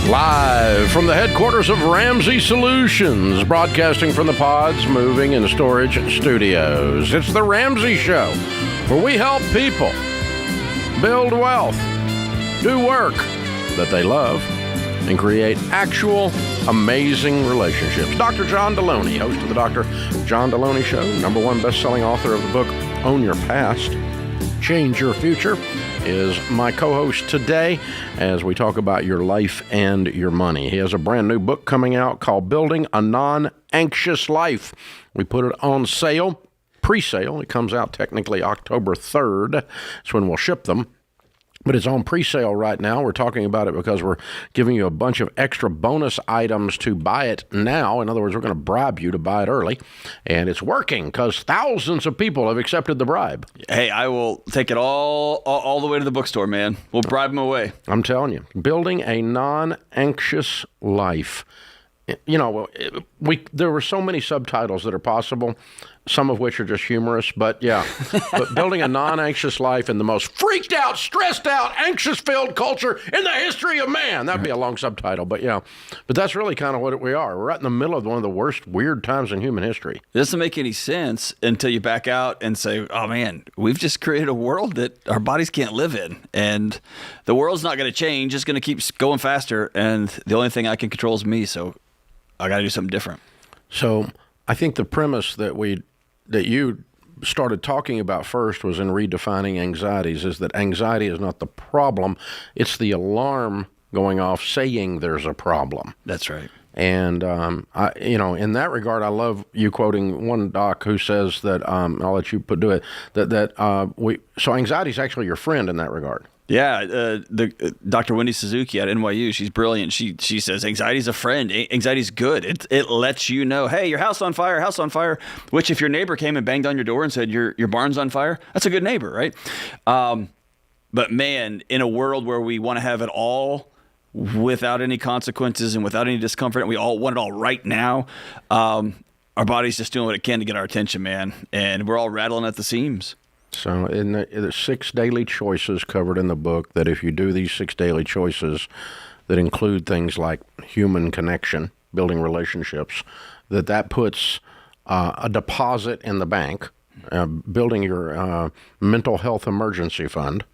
Live from the headquarters of Ramsey Solutions, broadcasting from the Pods Moving and Storage Studios. It's the Ramsey Show, where we help people build wealth, do work that they love, and create actual amazing relationships. Dr. John Deloney, host of the Dr. John Deloney Show, #1 best-selling author of the book, Own Your Past, Change Your Future, is my co-host today as we talk about your life and your money. He has a brand new book coming out called Building a Non-Anxious Life. We put it on sale, pre-sale. It comes out technically October 3rd. That's when we'll ship them. But it's on pre-sale right now. We're talking about it because we're giving you a bunch of extra bonus items to buy it now. In other words, we're going to bribe you to buy it early. And it's working because thousands of people have accepted the bribe. Hey, I will take it all the way to the bookstore, man. We'll bribe them away. I'm telling you, building a non-anxious life. You know, there were so many subtitles that are possible, some of which are just humorous, but yeah. But building a non-anxious life in the most freaked out, stressed out, anxious-filled culture in the history of man. That'd be a long subtitle, but yeah. But that's really kind of what we are. We're right in the middle of one of the worst weird times in human history. It doesn't make any sense until you back out and say, oh man, we've just created a world that our bodies can't live in. And the world's not going to change. It's going to keep going faster. And the only thing I can control is me. So I got to do something different. So I think the premise that you started talking about first was in redefining anxieties, is that anxiety is not the problem. It's the alarm going off saying there's a problem. That's right. And, in that regard, I love you quoting one doc who says that, I'll let you do it, so anxiety is actually your friend in that regard. Yeah, Dr. Wendy Suzuki at NYU, she's brilliant. She says anxiety's a friend. Anxiety's good. It lets you know, hey, your house on fire. Which if your neighbor came and banged on your door and said your barn's on fire, that's a good neighbor, right? But man, in a world where we want to have it all without any consequences and without any discomfort, and we all want it all right now, our body's just doing what it can to get our attention, man, and we're all rattling at the seams. So there's 6 daily choices covered in the book that if you do these 6 daily choices that include things like human connection, building relationships, that puts a deposit in the bank, building your mental health emergency fund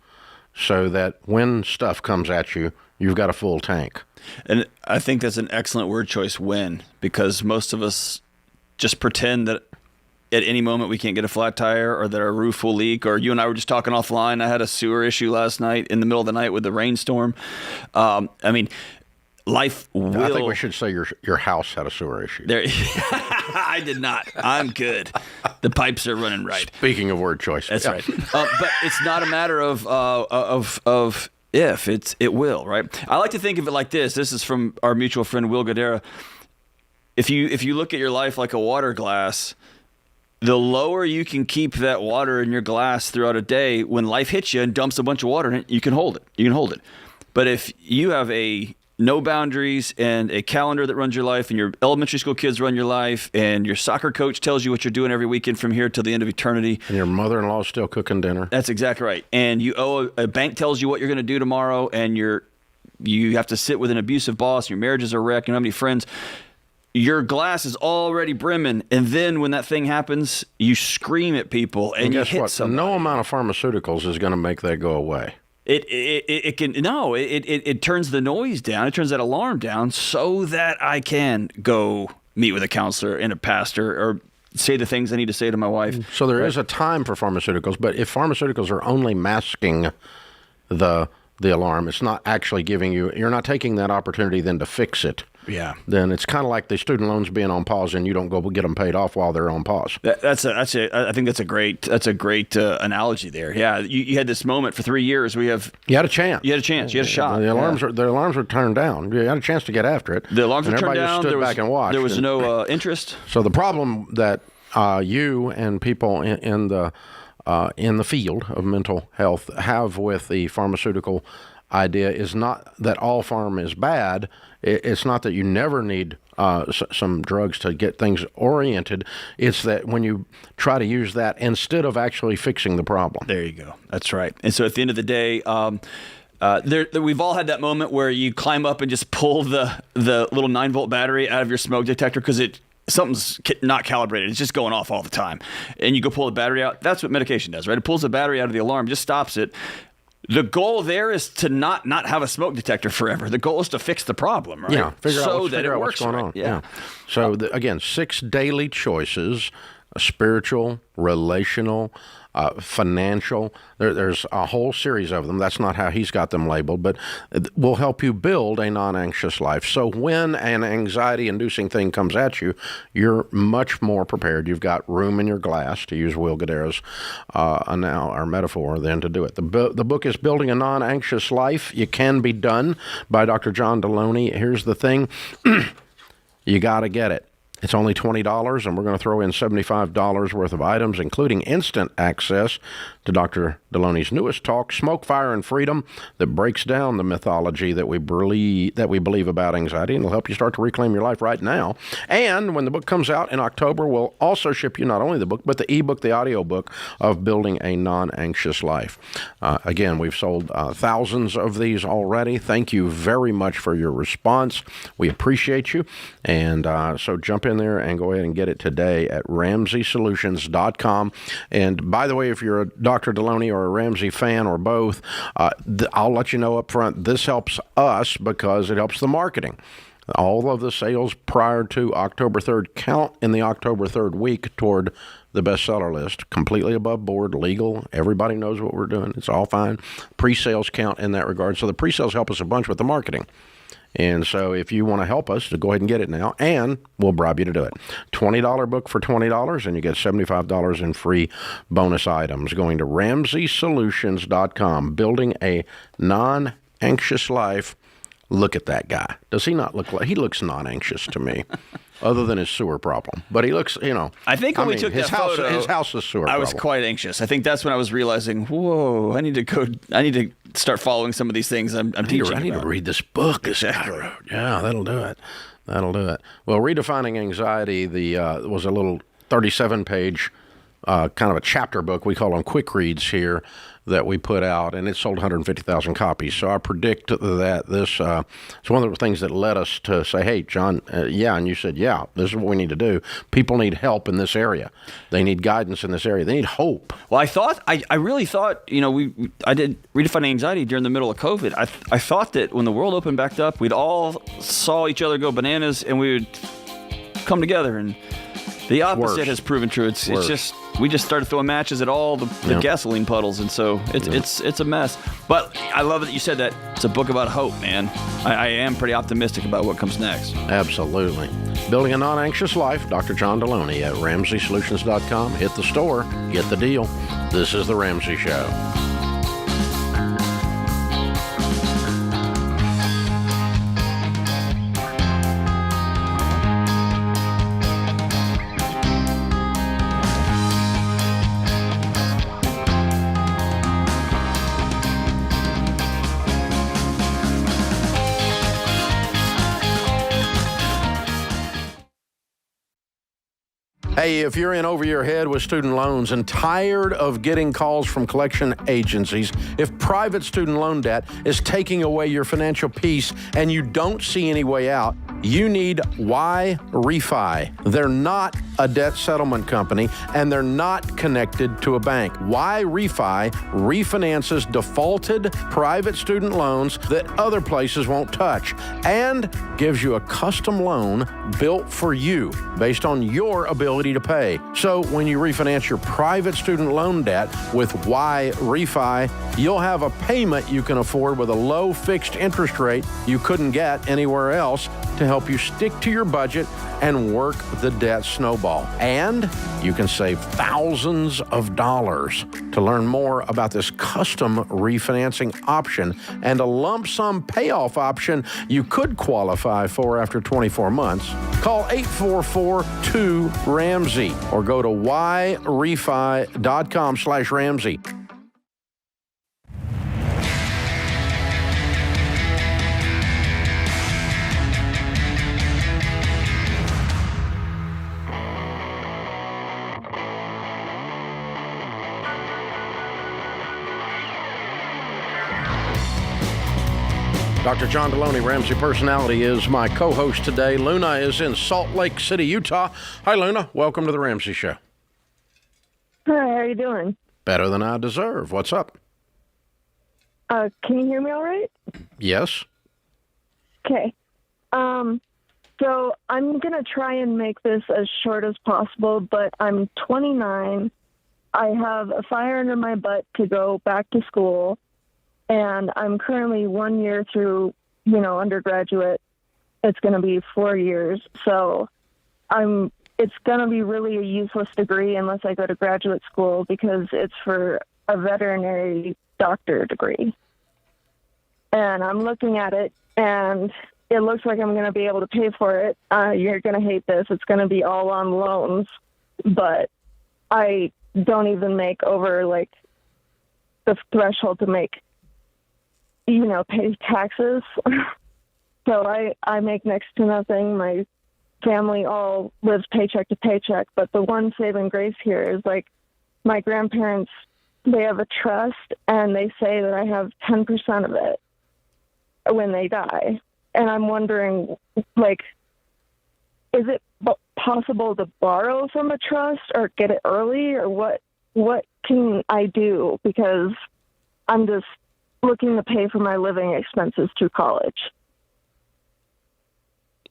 so that when stuff comes at you, you've got a full tank. And I think that's an excellent word choice, when, because most of us just pretend that at any moment we can't get a flat tire or that our roof will leak, or you and I were just talking offline. I had a sewer issue last night in the middle of the night with the rainstorm. Life will... I think we should say your house had a sewer issue. I did not. I'm good. The pipes are running right. Speaking of word choice. That's right. But it's not a matter of if. It will, right? I like to think of it like this. This is from our mutual friend Will Guidera. If you look at your life like a water glass, the lower you can keep that water in your glass throughout a day, when life hits you and dumps a bunch of water in it, you can hold it. But if you have no boundaries and a calendar that runs your life, and your elementary school kids run your life, and your soccer coach tells you what you're doing every weekend from here till the end of eternity. And your mother-in-law is still cooking dinner. That's exactly right. And you owe a bank tells you what you're going to do tomorrow, and you have to sit with an abusive boss, your marriages are wrecked, you don't have any friends. Your glass is already brimming, and then when that thing happens, you scream at people and you guess hit what? somebody. No amount of pharmaceuticals is going to make that go away. It turns the noise down. It turns that alarm down so that I can go meet with a counselor and a pastor or say the things I need to say to my wife. So there is a time for pharmaceuticals, but if pharmaceuticals are only masking the alarm, it's not actually you're not taking that opportunity then to fix it. Yeah. Then it's kind of like the student loans being on pause, and you don't go get them paid off while they're on pause. I think that's a great analogy there. Yeah. You had this moment for 3 years. You had a chance. You had a shot. The alarms were turned down. You had a chance to get after it. The alarms were turned down. Stood back and watched. There was no interest. So the problem that you and people in the field of mental health have with the pharmaceutical idea is not that all pharma is bad. It's not that you never need some drugs to get things oriented. It's that when you try to use that instead of actually fixing the problem. There you go. That's right. And so at the end of the day, We've all had that moment where you climb up and just pull the little 9-volt battery out of your smoke detector because something's not calibrated. It's just going off all the time. And you go pull the battery out. That's what medication does, right? It pulls the battery out of the alarm, just stops it. The goal there is to not have a smoke detector forever. The goal is to fix the problem, right? Yeah, figure out what's going on. Yeah. So, again, 6 daily choices, spiritual, relational, financial. There's a whole series of them. That's not how he's got them labeled, but will help you build a non-anxious life. So when an anxiety-inducing thing comes at you, you're much more prepared. You've got room in your glass, to use Will Guidera's our metaphor, then to do it. The book is Building a Non-Anxious Life. You Can Be Done by Dr. John Deloney. Here's the thing. You got to get it. It's only $20, and we're going to throw in $75 worth of items, including instant access to Dr. Deloney's newest talk, Smoke, Fire, and Freedom, that breaks down the mythology that we believe about anxiety, and it'll help you start to reclaim your life right now. And when the book comes out in October, we'll also ship you not only the book, but the ebook, the audio book of Building a Non-Anxious Life. Again, we've sold thousands of these already. Thank you very much for your response. We appreciate you. And so jump in there and go ahead and get it today at RamseySolutions.com. And by the way, if you're a Dr. Deloney or a Ramsey fan or both, I'll let you know up front, this helps us because it helps the marketing. All of the sales prior to October 3rd count in the October 3rd week toward the bestseller list. Completely above board, legal. Everybody knows what we're doing. It's all fine. Pre-sales count in that regard. So the pre-sales help us a bunch with the marketing. And so if you want to help us, to go ahead and get it now, and we'll bribe you to do it. $20 book for $20, and you get $75 in free bonus items. Going to RamseySolutions.com. Building a non-anxious life. Look at that guy. Does he not look like... He looks non-anxious to me, other than his sewer problem. But he looks, I think when we took that photo... His house is sewer problem. I was quite anxious. I think that's when I was realizing, whoa, I need to start following some of these things I'm teaching. I need to read this book this guy wrote. Yeah, that'll do it. Well, Redefining Anxiety was a little 37-page kind of a chapter book. We call them quick reads here that we put out, and it sold 150,000 copies. So I predict that this it's one of the things that led us to say, hey, John, and you said, yeah, this is what we need to do. People need help in this area. They need guidance in this area. They need hope. Well, I really thought, I did Redefining Anxiety during the middle of COVID. I thought that when the world opened back up, we'd all saw each other go bananas, and we would come together, and the opposite has proven true. It's just we just started throwing matches at all the gasoline puddles, and so it's a mess. But I love that you said that it's a book about hope, man. I am pretty optimistic about what comes next. Absolutely. Building a Non-Anxious Life, Dr. John Deloney at RamseySolutions.com. Hit the store, get the deal. This is The Ramsey Show. Hey, if you're in over your head with student loans and tired of getting calls from collection agencies, if private student loan debt is taking away your financial peace and you don't see any way out, you need Y Refi. They're not a debt settlement company, and they're not connected to a bank. Y Refi refinances defaulted private student loans that other places won't touch and gives you a custom loan built for you based on your ability to pay. So when you refinance your private student loan debt with Y Refi, you'll have a payment you can afford with a low fixed interest rate you couldn't get anywhere else to help you stick to your budget and work the debt snowball. And you can save thousands of dollars. To learn more about this custom refinancing option and a lump sum payoff option you could qualify for after 24 months, call 844-2-RAMSEY or go to yrefi.com/Ramsey. Dr. John Deloney, Ramsey Personality, is my co-host today. Luna is in Salt Lake City, Utah. Hi, Luna. Welcome to the Ramsey Show. Hi, how are you doing? Better than I deserve. What's up? Can you hear me all right? Yes. Okay. So I'm going to try and make this as short as possible, but I'm 29. I have a fire under my butt to go back to school, and I'm currently 1 year through, undergraduate. It's going to be 4 years. So it's going to be really a useless degree unless I go to graduate school because it's for a veterinary doctor degree. And I'm looking at it, and it looks like I'm going to be able to pay for it. You're going to hate this. It's going to be all on loans, but I don't even make over, the threshold to make, pay taxes. So I make next to nothing. My family all lives paycheck to paycheck, but the one saving grace here is, my grandparents, they have a trust, and they say that I have 10% of it when they die. And I'm wondering, is it possible to borrow from a trust or get it early, or what can I do? Because I'm just looking to pay for my living expenses through college.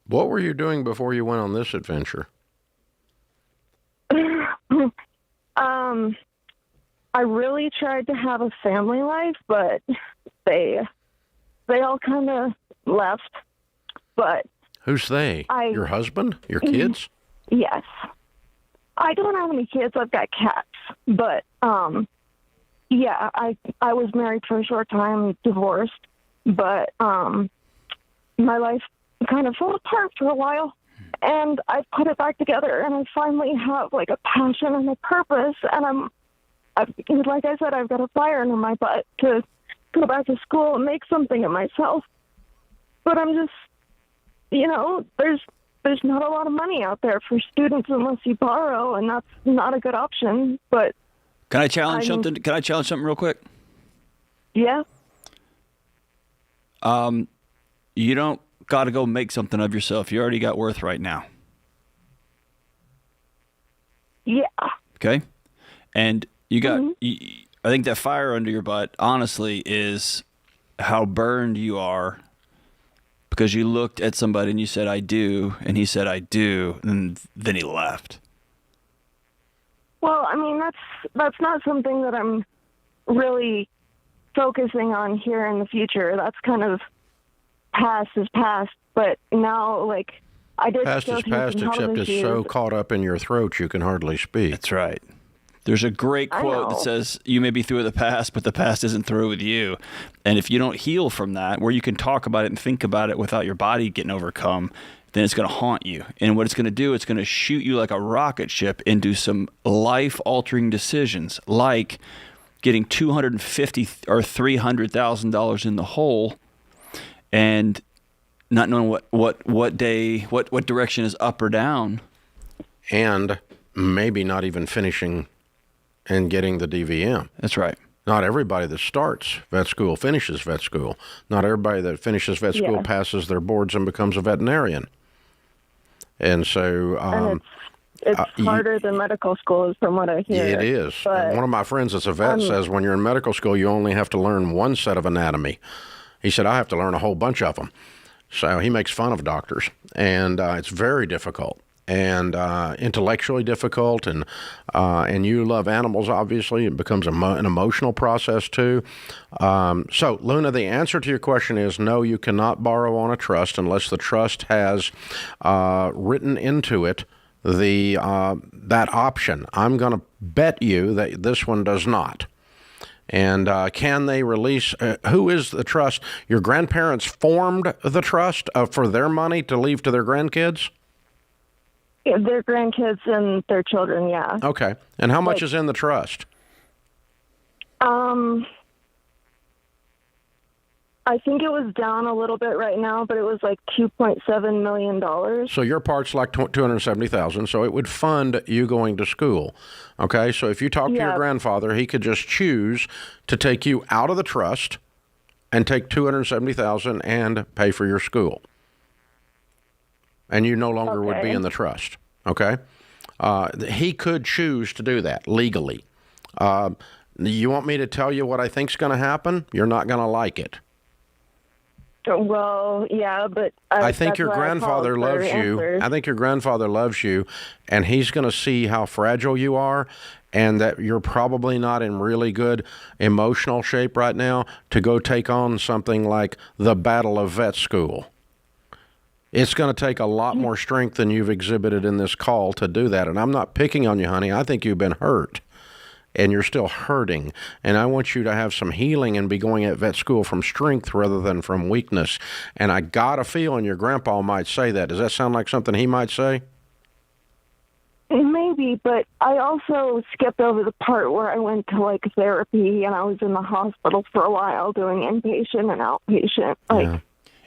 What were you doing before you went on this adventure? I really tried to have a family life, but they all kind of left. But who's they? Your husband? Your kids? Yes. I don't have any kids. I've got cats. But yeah, I was married for a short time, divorced, but my life kind of fell apart for a while, and I put it back together, and I finally have a passion and a purpose, and like I said, I've got a fire under my butt to go back to school and make something of myself. But I'm just, there's not a lot of money out there for students unless you borrow, and that's not a good option. But can I challenge something? Can I challenge something real quick? Yeah. You don't got to go make something of yourself. You already got worth right now. Yeah. Okay. And you got, I think that fire under your butt, honestly, is how burned you are because you looked at somebody and you said, I do. And he said, I do. And then he left. Well, I mean, that's not something that I'm really focusing on here in the future. That's kind of past is past. But now, I did. Past is past, except it's so caught up in your throat you can hardly speak. That's right. There's a great quote that says, you may be through with the past, but the past isn't through with you. And if you don't heal from that, where you can talk about it and think about it without your body getting overcome, then it's going to haunt you. And what it's going to do, it's going to shoot you like a rocket ship into some life-altering decisions, like getting $250,000 or $300,000 in the hole and not knowing what direction is up or down. And maybe not even finishing and getting the DVM. That's right. Not everybody that starts vet school finishes vet school. Not everybody that finishes vet school passes their boards and becomes a veterinarian. And so... it's harder than medical school is from what I hear. It is. One of my friends that's a vet says when you're in medical school, you only have to learn one set of anatomy. He said, I have to learn a whole bunch of them. So he makes fun of doctors. And it's very difficult. And intellectually difficult, and you love animals, obviously. It becomes an emotional process, too. So, Luna, the answer to your question is no, you cannot borrow on a trust unless the trust has written into it that option. I'm going to bet you that this one does not. And can they release, who is the trust? Your grandparents formed the trust for their money to leave to their grandkids? Yeah, their grandkids and their children, yeah. Okay. And how much is in the trust? I think it was down a little bit right now, but it was like $2.7 million. So your part's like $270,000, so it would fund you going to school. Okay, so if you talk to your grandfather, he could just choose to take you out of the trust and take $270,000 and pay for your school. And you no longer would be in the trust, okay? He could choose to do that legally. You want me to tell you what I think's going to happen? You're not going to like it. Well, yeah, but I think your grandfather loves you. I think your grandfather loves you, and he's going to see how fragile you are and that you're probably not in really good emotional shape right now to go take on something like the Battle of Vet School. It's going to take a lot more strength than you've exhibited in this call to do that. And I'm not picking on you, honey. I think you've been hurt. And you're still hurting. And I want you to have some healing and be going at vet school from strength rather than from weakness. And I got a feeling your grandpa might say that. Does that sound like something he might say? Maybe, but I also skipped over the part where I went to, like, therapy, and I was in the hospital for a while doing inpatient and outpatient. Yeah.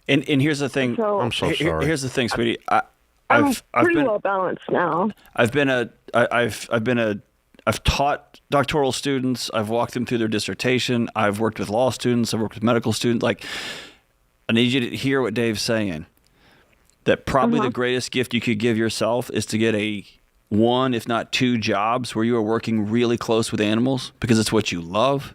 And here's the thing. So, I'm so sorry. Here's the thing, sweetie. I'm pretty well balanced now. I've taught doctoral students. I've walked them through their dissertation. I've worked with law students. I've worked with medical students. Like, I need you to hear what Dave's saying. That probably the greatest gift you could give yourself is to get one, if not two jobs where you are working really close with animals because it's what you love.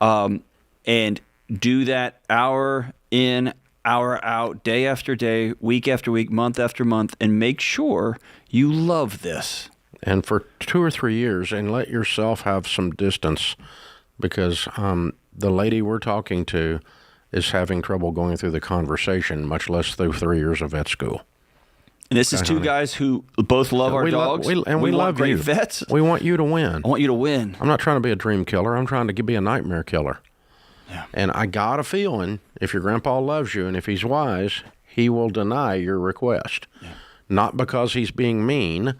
And do that hour in, hour out, day after day, week after week, month after month, and make sure you love this. And for 2 or 3 years, and let yourself have some distance, because the lady we're talking to is having trouble going through the conversation, much less through 3 years of vet school. And this is two guys who both love our dogs. We want love great you. vets. We want you to win. I want you to win. I'm not trying to be a dream killer. I'm trying to be a nightmare killer. Yeah. And I got a feeling if your grandpa loves you and if he's wise, he will deny your request. Yeah. Not because he's being mean,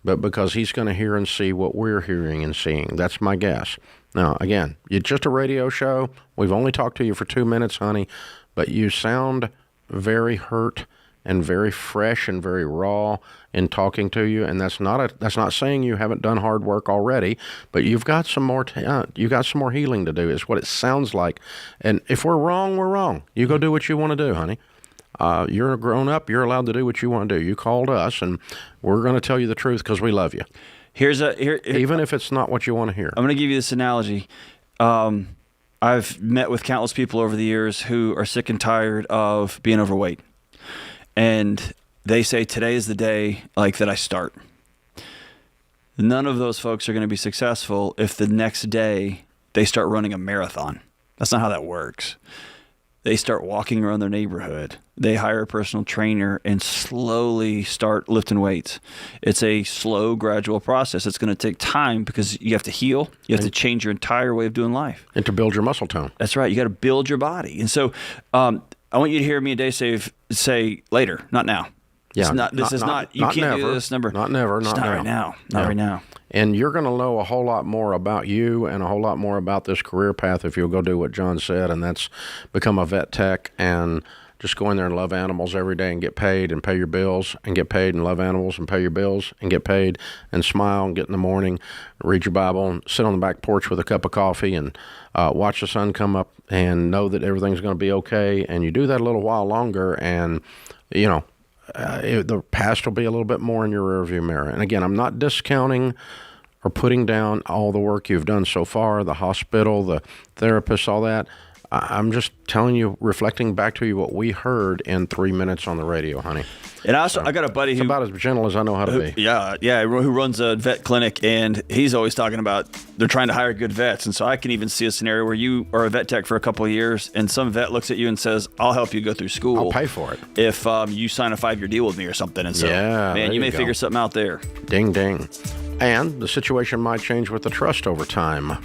but because he's going to hear and see what we're hearing and seeing. That's my guess. Now, again, it's just a radio show. We've only talked to you for 2 minutes, honey, but you sound very hurt and very fresh and very raw in talking to you. And that's not saying you haven't done hard work already, but you've got some more healing to do is what it sounds like. And if we're wrong, we're wrong. You go do what you want to do, honey. You're a grown up. You're allowed to do what you want to do. You called us, and we're going to tell you the truth because we love you. Even if it's not what you want to hear. I'm going to give you this analogy. I've met with countless people over the years who are sick and tired of being overweight. And they say, today is the day that I start. None of those folks are going to be successful if the next day they start running a marathon. That's not how that works. They start walking around their neighborhood. They hire a personal trainer and slowly start lifting weights. It's a slow, gradual process. It's going to take time because you have to heal. You have to change your entire way of doing life. And to build your muscle tone. That's right. You got to build your body. And so I want you to hear me and Dave say later, not now. Yeah, you can't never, do this number. Not never, not now. Right now. Not right now. And you're going to know a whole lot more about you and a whole lot more about this career path if you'll go do what John said, and that's become a vet tech and just go in there and love animals every day and get paid and pay your bills and get paid and love animals and pay your bills and get paid and smile and get in the morning, read your Bible and sit on the back porch with a cup of coffee and watch the sun come up and know that everything's going to be okay. And you do that a little while longer and, the past will be a little bit more in your rearview mirror. And again, I'm not discounting or putting down all the work you've done so far, the hospital, the therapists, all that. I'm just telling you, reflecting back to you what we heard in 3 minutes on the radio, honey. And also, I got a buddy who's about as gentle as I know how to be. Yeah, who runs a vet clinic, and he's always talking about they're trying to hire good vets. And so I can even see a scenario where you are a vet tech for a couple of years, and some vet looks at you and says, "I'll help you go through school. I'll pay for it if you sign a 5-year deal with me or something." And so, man, you may figure something out there. Ding, ding. And the situation might change with the trust over time.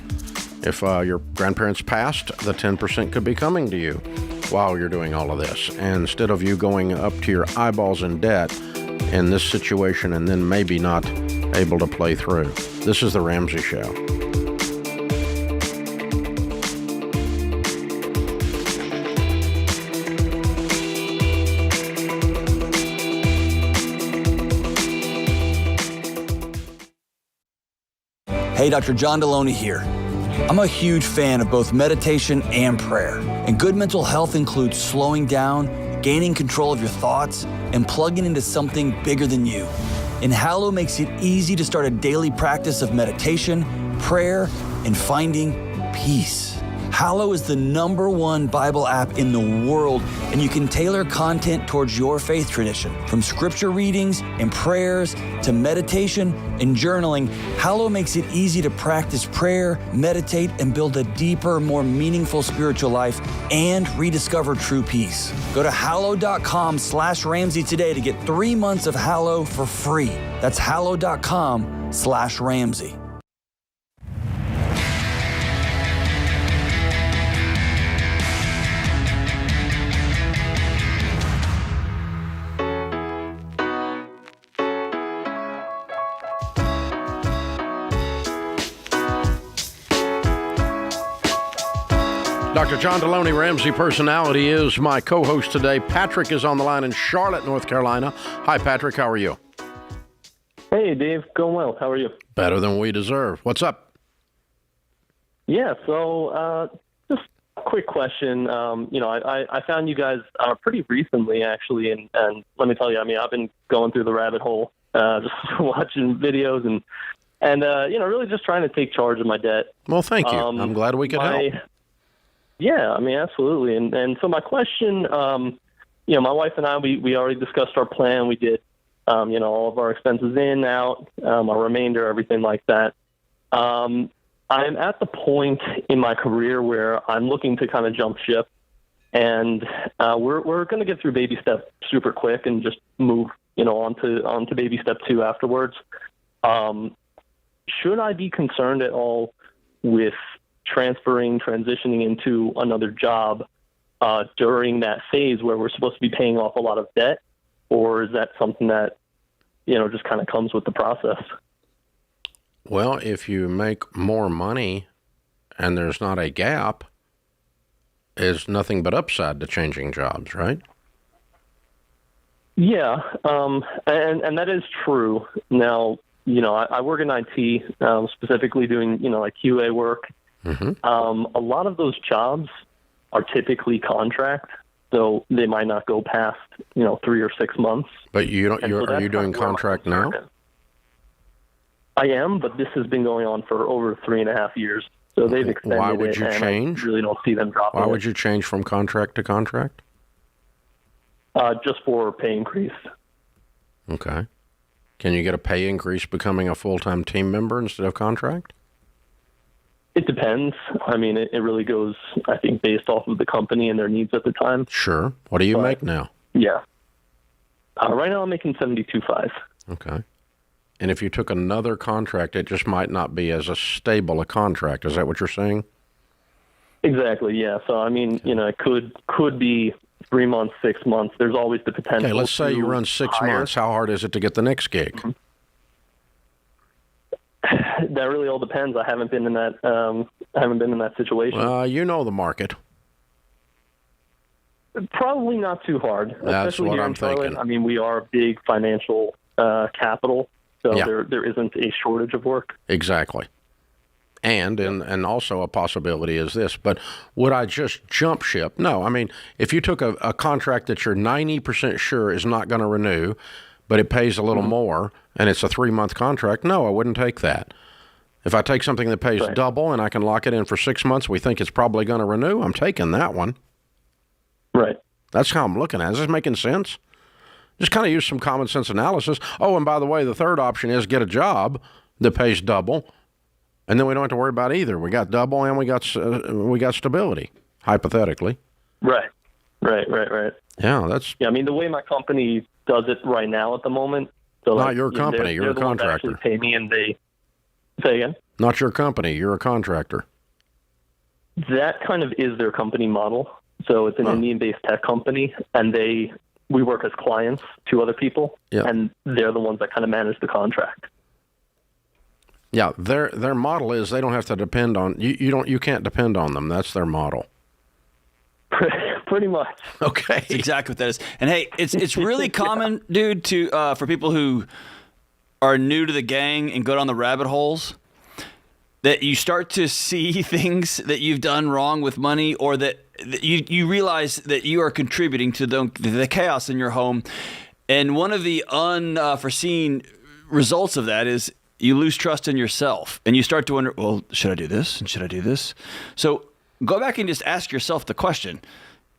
If your grandparents passed, the 10% could be coming to you while you're doing all of this. And instead of you going up to your eyeballs in debt in this situation and then maybe not able to play through. This is The Ramsey Show. Hey, Dr. John Deloney here. I'm a huge fan of both meditation and prayer, and good mental health includes slowing down, gaining control of your thoughts, and plugging into something bigger than you. And Hallow makes it easy to start a daily practice of meditation, prayer, and finding peace. Hallow is the #1 Bible app in the world, and you can tailor content towards your faith tradition. From scripture readings and prayers to meditation and journaling, Hallow makes it easy to practice prayer, meditate, and build a deeper, more meaningful spiritual life and rediscover true peace. Go to hallow.com/Ramsey today to get 3 months of Hallow for free. That's hallow.com/Ramsey. Dr. John Deloney, Ramsey Personality, is my co-host today. Patrick is on the line in Charlotte, North Carolina. Hi, Patrick. How are you? Hey, Dave. Going well. How are you? Better than we deserve. What's up? Yeah, so just a quick question. I found you guys pretty recently, actually, and let me tell you, I mean, I've been going through the rabbit hole, just watching videos and really just trying to take charge of my debt. Well, thank you. I'm glad we could help. Yeah, I mean, absolutely. And so my question, my wife and I, we already discussed our plan. We did, all of our expenses in, out, our remainder, everything like that. I'm at the point in my career where I'm looking to kind of jump ship, and we're going to get through baby step super quick and just move, on to baby step 2 afterwards. Should I be concerned at all with transitioning into another job during that phase where we're supposed to be paying off a lot of debt, or is that something that, just kind of comes with the process? Well, if you make more money and there's not a gap, there's nothing but upside to changing jobs, right? Yeah, and that is true. Now, I work in IT, specifically doing, like QA work. Mm-hmm. A lot of those jobs are typically contract, so they might not go past, 3 or 6 months. But are you doing contract now? I am, but this has been going on for over 3.5 years. So they've extended it. Why would you change? I really don't see them dropping. Why would you change from contract to contract? Just for pay increase. Okay. Can you get a pay increase becoming a full-time team member instead of contract? It depends. I mean, it really goes, I think, based off of the company and their needs at the time. Sure. What do you make now? Yeah. Right now I'm making $72,500. Okay. And if you took another contract, it just might not be as stable a contract. Is that what you're saying? Exactly, yeah. So, I mean, it could be 3 months, 6 months. There's always the potential. Okay, let's say you run 6 months. How hard is it to get the next gig? Mm-hmm. That really all depends. I haven't been in that situation. You know the market. Probably not too hard. That's especially what here I'm in Charlotte. thinking. I mean, we are a big financial capital, so there isn't a shortage of work. Exactly. And also a possibility is this, but would I just jump ship? No. I mean, if you took a contract that you're 90% sure is not going to renew, but it pays a little more, and it's a 3-month contract, no, I wouldn't take that. If I take something that pays double and I can lock it in for 6 months, we think it's probably going to renew, I'm taking that one. Right. That's how I'm looking at it. Is this making sense? Just kind of use some common sense analysis. Oh, and by the way, the third option is get a job that pays double, and then we don't have to worry about either. We got double and we got stability, hypothetically. Right. Yeah, I mean, the way my company does it right now at the moment. So not your company. You're a contractor. They pay me, and they say again. Not your company. You're a contractor. That kind of is their company model. So it's an Indian-based tech company, and we work as clients to other people, and they're the ones that kind of manage the contract. Yeah, their model is they don't have to depend on you. You can't depend on them. That's their model. Pretty much. Okay. That's exactly what that is. And hey, it's really common, dude, to for people who are new to the gang and go down the rabbit holes. that you start to see things that you've done wrong with money, or that you realize that you are contributing to the chaos in your home. And one of the unforeseen results of that is you lose trust in yourself, and you start to wonder, well, should I do this? And should I do this? So go back and just ask yourself the question,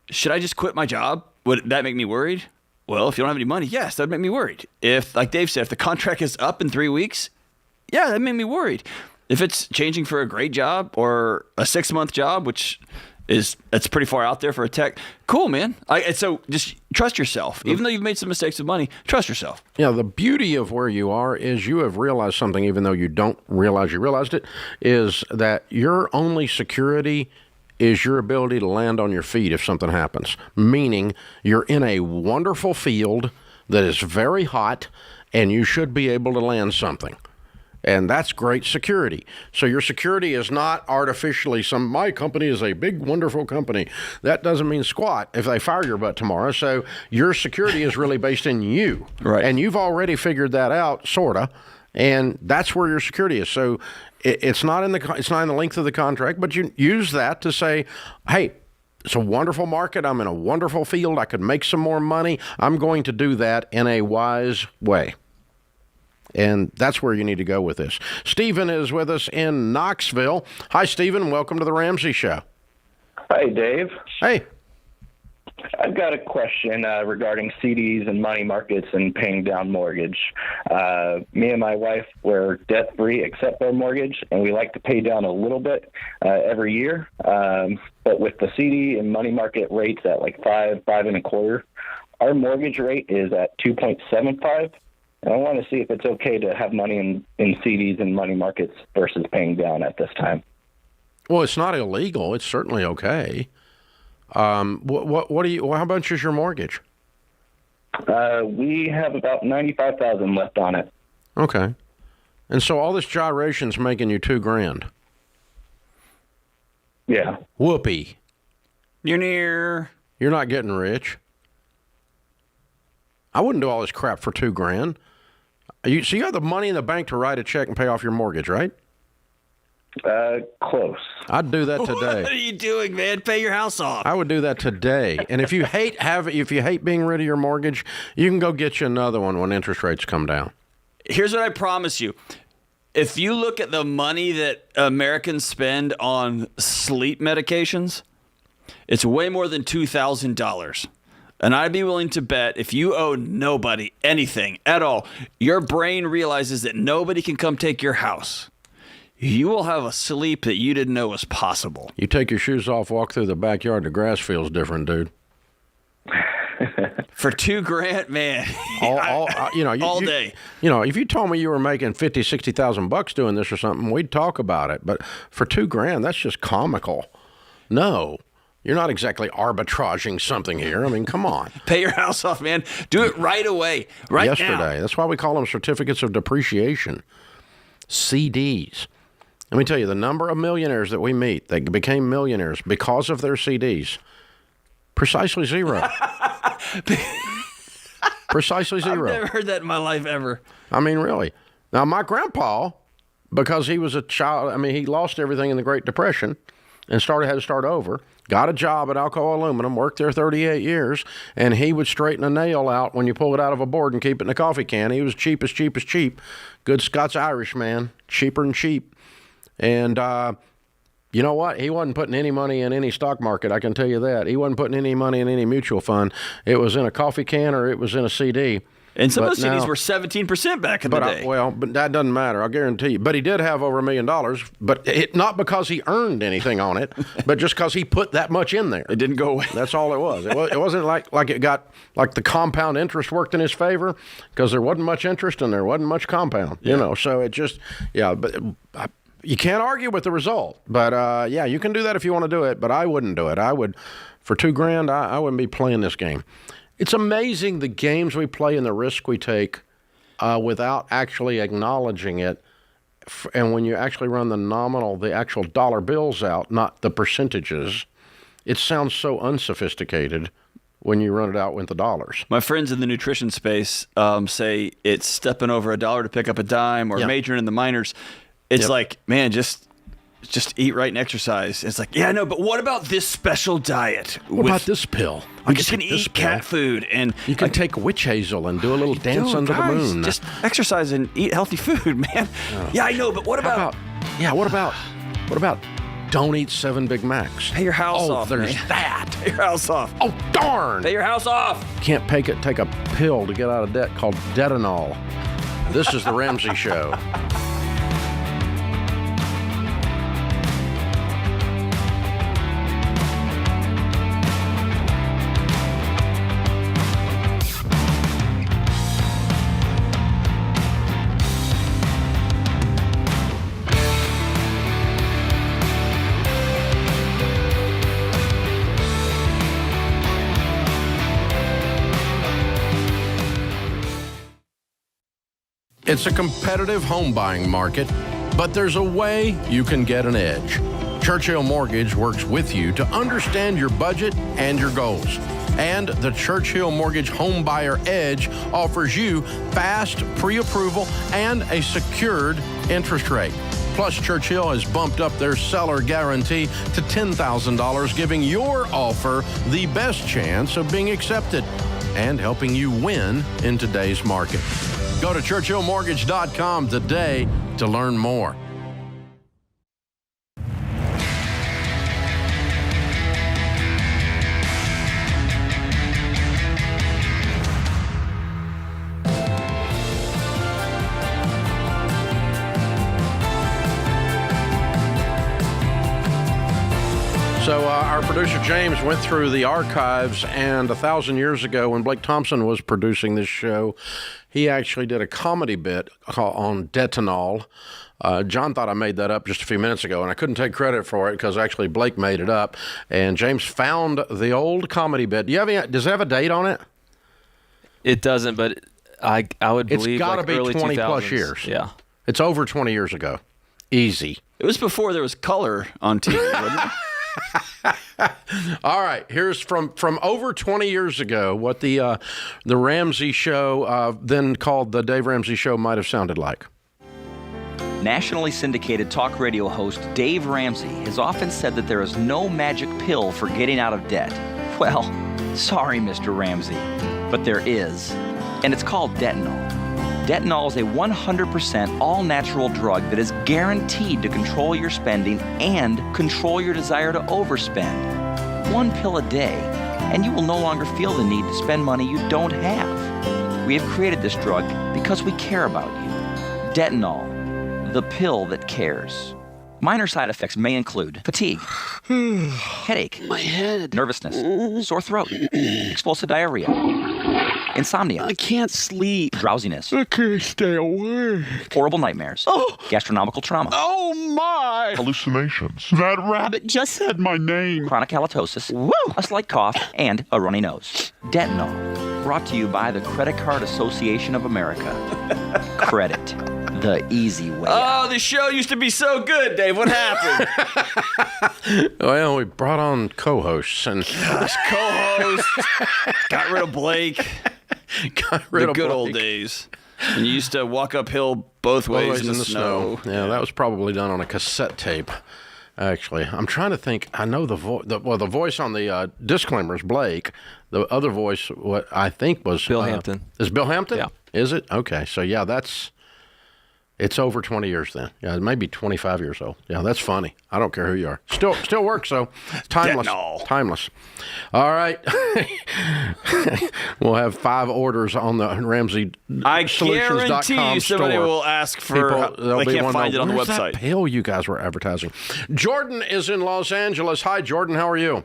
should I just quit my job? Would that make me worried? Well, if you don't have any money, yes, that'd make me worried. If, like Dave said, if the contract is up in 3 weeks, yeah, that made me worried. If it's changing for a great job or a 6-month job, which that's pretty far out there for a tech, cool, man. So just trust yourself. Even though you've made some mistakes with money, trust yourself. Yeah, the beauty of where you are is you have realized something, even though you don't realize you realized it, is that your only security is your ability to land on your feet if something happens. Meaning you're in a wonderful field that is very hot, and you should be able to land something. And that's great security. So your security is not artificially my company is a big, wonderful company. That doesn't mean squat if they fire your butt tomorrow. So your security is really based in you. Right. And you've already figured that out, sort of. And that's where your security is. So it's not in the length of the contract, but you use that to say, hey, it's a wonderful market. I'm in a wonderful field. I could make some more money. I'm going to do that in a wise way. And that's where you need to go with this. Stephen is with us in Knoxville. Hi, Stephen. Welcome to the Ramsey Show. Hi, Dave. Hey. I've got a question regarding CDs and money markets and paying down mortgage. Me and my wife, we're debt-free except our mortgage, and we like to pay down a little bit every year. But with the CD and money market rates at like 5.25, our mortgage rate is at 2.75. And I want to see if it's okay to have money in CDs and money markets versus paying down at this time. Well, it's not illegal. It's certainly okay. How much is your mortgage? We have about $95,000 left on it. Okay. And so all this gyration's making you $2,000. Yeah. Whoopee. You're not getting rich. I wouldn't do all this crap for $2,000. So you have the money in the bank to write a check and pay off your mortgage, right? Close. I'd do that today. What are you doing, man? Pay your house off. I would do that today. And if you hate being rid of your mortgage, you can go get you another one when interest rates come down. Here's what I promise you. If you look at the money that Americans spend on sleep medications, it's way more than $2,000. And I'd be willing to bet if you owe nobody anything at all, your brain realizes that nobody can come take your house. You will have a sleep that you didn't know was possible. You take your shoes off, walk through the backyard, the grass feels different, dude. For $2,000, man. all day. If you told me you were making $50,000-$60,000 doing this or something, we'd talk about it. But for $2,000, that's just comical. No. You're not exactly arbitraging something here. I mean, come on. Pay your house off, man. Do it right away. Yesterday. Now. That's why we call them certificates of depreciation. CDs. Let me tell you, the number of millionaires that we meet that became millionaires because of their CDs, precisely zero. Precisely zero. I've never heard that in my life ever. I mean, really. Now, my grandpa, because he was a child, he lost everything in the Great Depression and had to start over. Got a job at Alcoa Aluminum, worked there 38 years, and he would straighten a nail out when you pull it out of a board and keep it in a coffee can. He was cheap as cheap as cheap. Good Scots-Irish man, cheaper than cheap. And you know what? He wasn't putting any money in any stock market, I can tell you that. He wasn't putting any money in any mutual fund. It was in a coffee can or it was in a CD. And some of those CDs were 17% back in the day. But that doesn't matter, I'll guarantee you. But he did have over $1 million, but not because he earned anything on it, but just because he put that much in there. It didn't go away. That's all it was. It wasn't like it got, like the compound interest worked in his favor, because there wasn't much interest and there wasn't much compound, so it just, but you can't argue with the result. But you can do that if you want to do it, but I wouldn't do it. I would, for $2,000, I wouldn't be playing this game. It's amazing the games we play and the risk we take without actually acknowledging it. And when you actually run the actual dollar bills out, not the percentages, it sounds so unsophisticated when you run it out with the dollars. My friends in the nutrition space say it's stepping over $1 to pick up a dime or majoring in the minors. It's like, man, just just eat right and exercise. It's like, yeah, I know, but what about this special diet? What about this pill? I'm just going to eat cat food. And you can take witch hazel and do a little dance under the moon. Just exercise and eat healthy food, man. Oh. Yeah, I know, but what about don't eat 7 Big Macs? Pay your house off. There's that. Pay your house off. Oh, darn. Pay your house off. Can't take a pill to get out of debt called Detanol. This is the Ramsey Show. It's a competitive home buying market, but there's a way you can get an edge. Churchill Mortgage works with you to understand your budget and your goals. And the Churchill Mortgage Home Buyer Edge offers you fast pre-approval and a secured interest rate. Plus, Churchill has bumped up their seller guarantee to $10,000, giving your offer the best chance of being accepted and helping you win in today's market. Go to ChurchillMortgage.com today to learn more. So our producer James went through the archives, and 1,000 years ago when Blake Thompson was producing this show, he actually did a comedy bit on Detanol. John thought I made that up just a few minutes ago, and I couldn't take credit for it because actually Blake made it up. And James found the old comedy bit. Does it have a date on it? It doesn't, but I would believe it's got to be early 20 2000s. plus years. Yeah, it's over 20 years ago. Easy. It was before there was color on TV, wasn't it? All right, here's from over 20 years ago what the Ramsey Show, then called the Dave Ramsey Show, might have sounded like. Nationally syndicated talk radio host Dave Ramsey has often said that there is no magic pill for getting out of debt. Well, sorry, Mr. Ramsey, but there is, and it's called Detanol. Detanol is a 100% all-natural drug that is guaranteed to control your spending and control your desire to overspend. 1 pill a day, and you will no longer feel the need to spend money you don't have. We have created this drug because we care about you. Detanol, the pill that cares. Minor side effects may include fatigue, headache, my head, nervousness, sore throat, explosive diarrhea, insomnia, I can't sleep, drowsiness, I can't stay awake, horrible nightmares, gastronomical trauma, oh my, hallucinations. That rabbit just said my name, chronic halitosis, woo, a slight cough, and a runny nose. Detanol, brought to you by the Credit Card Association of America. Credit, the easy way. Oh, the show used to be so good, Dave. What happened? Well, we brought on co-hosts and co-host got rid of Blake. Got rid the of good Blake. old days. And you used to walk uphill both ways in the snow. Yeah, that was probably done on a cassette tape. Actually, I'm trying to think. I know the voice on the disclaimer is Blake. The other voice, what I think was Bill Hampton. Is Bill Hampton? Yeah. Is it? Okay. So yeah, it's over 20 years then. Yeah, it may be 25 years old. Yeah, that's funny. I don't care who you are. Still works though. Timeless. Timeless. All right. We'll have 5 orders on the Ramsey I guarantee you somebody store. will ask for. They can't find it on the Where's website. That pill you guys were advertising. Jordan is in Los Angeles. Hi, Jordan. How are you?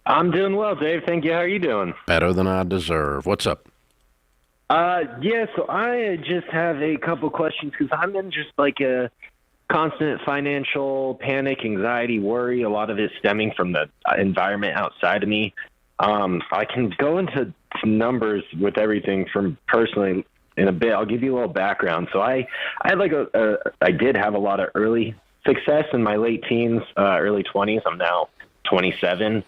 I'm doing well, Dave. Thank you. How are you doing? Better than I deserve. What's up? So I just have a couple questions because I'm in just like a constant financial panic, anxiety, worry, a lot of it stemming from the environment outside of me. I can go into some numbers with everything from personally in a bit. I'll give you a little background. So I had I did have a lot of early success in my late teens, early 20s. I'm now 27,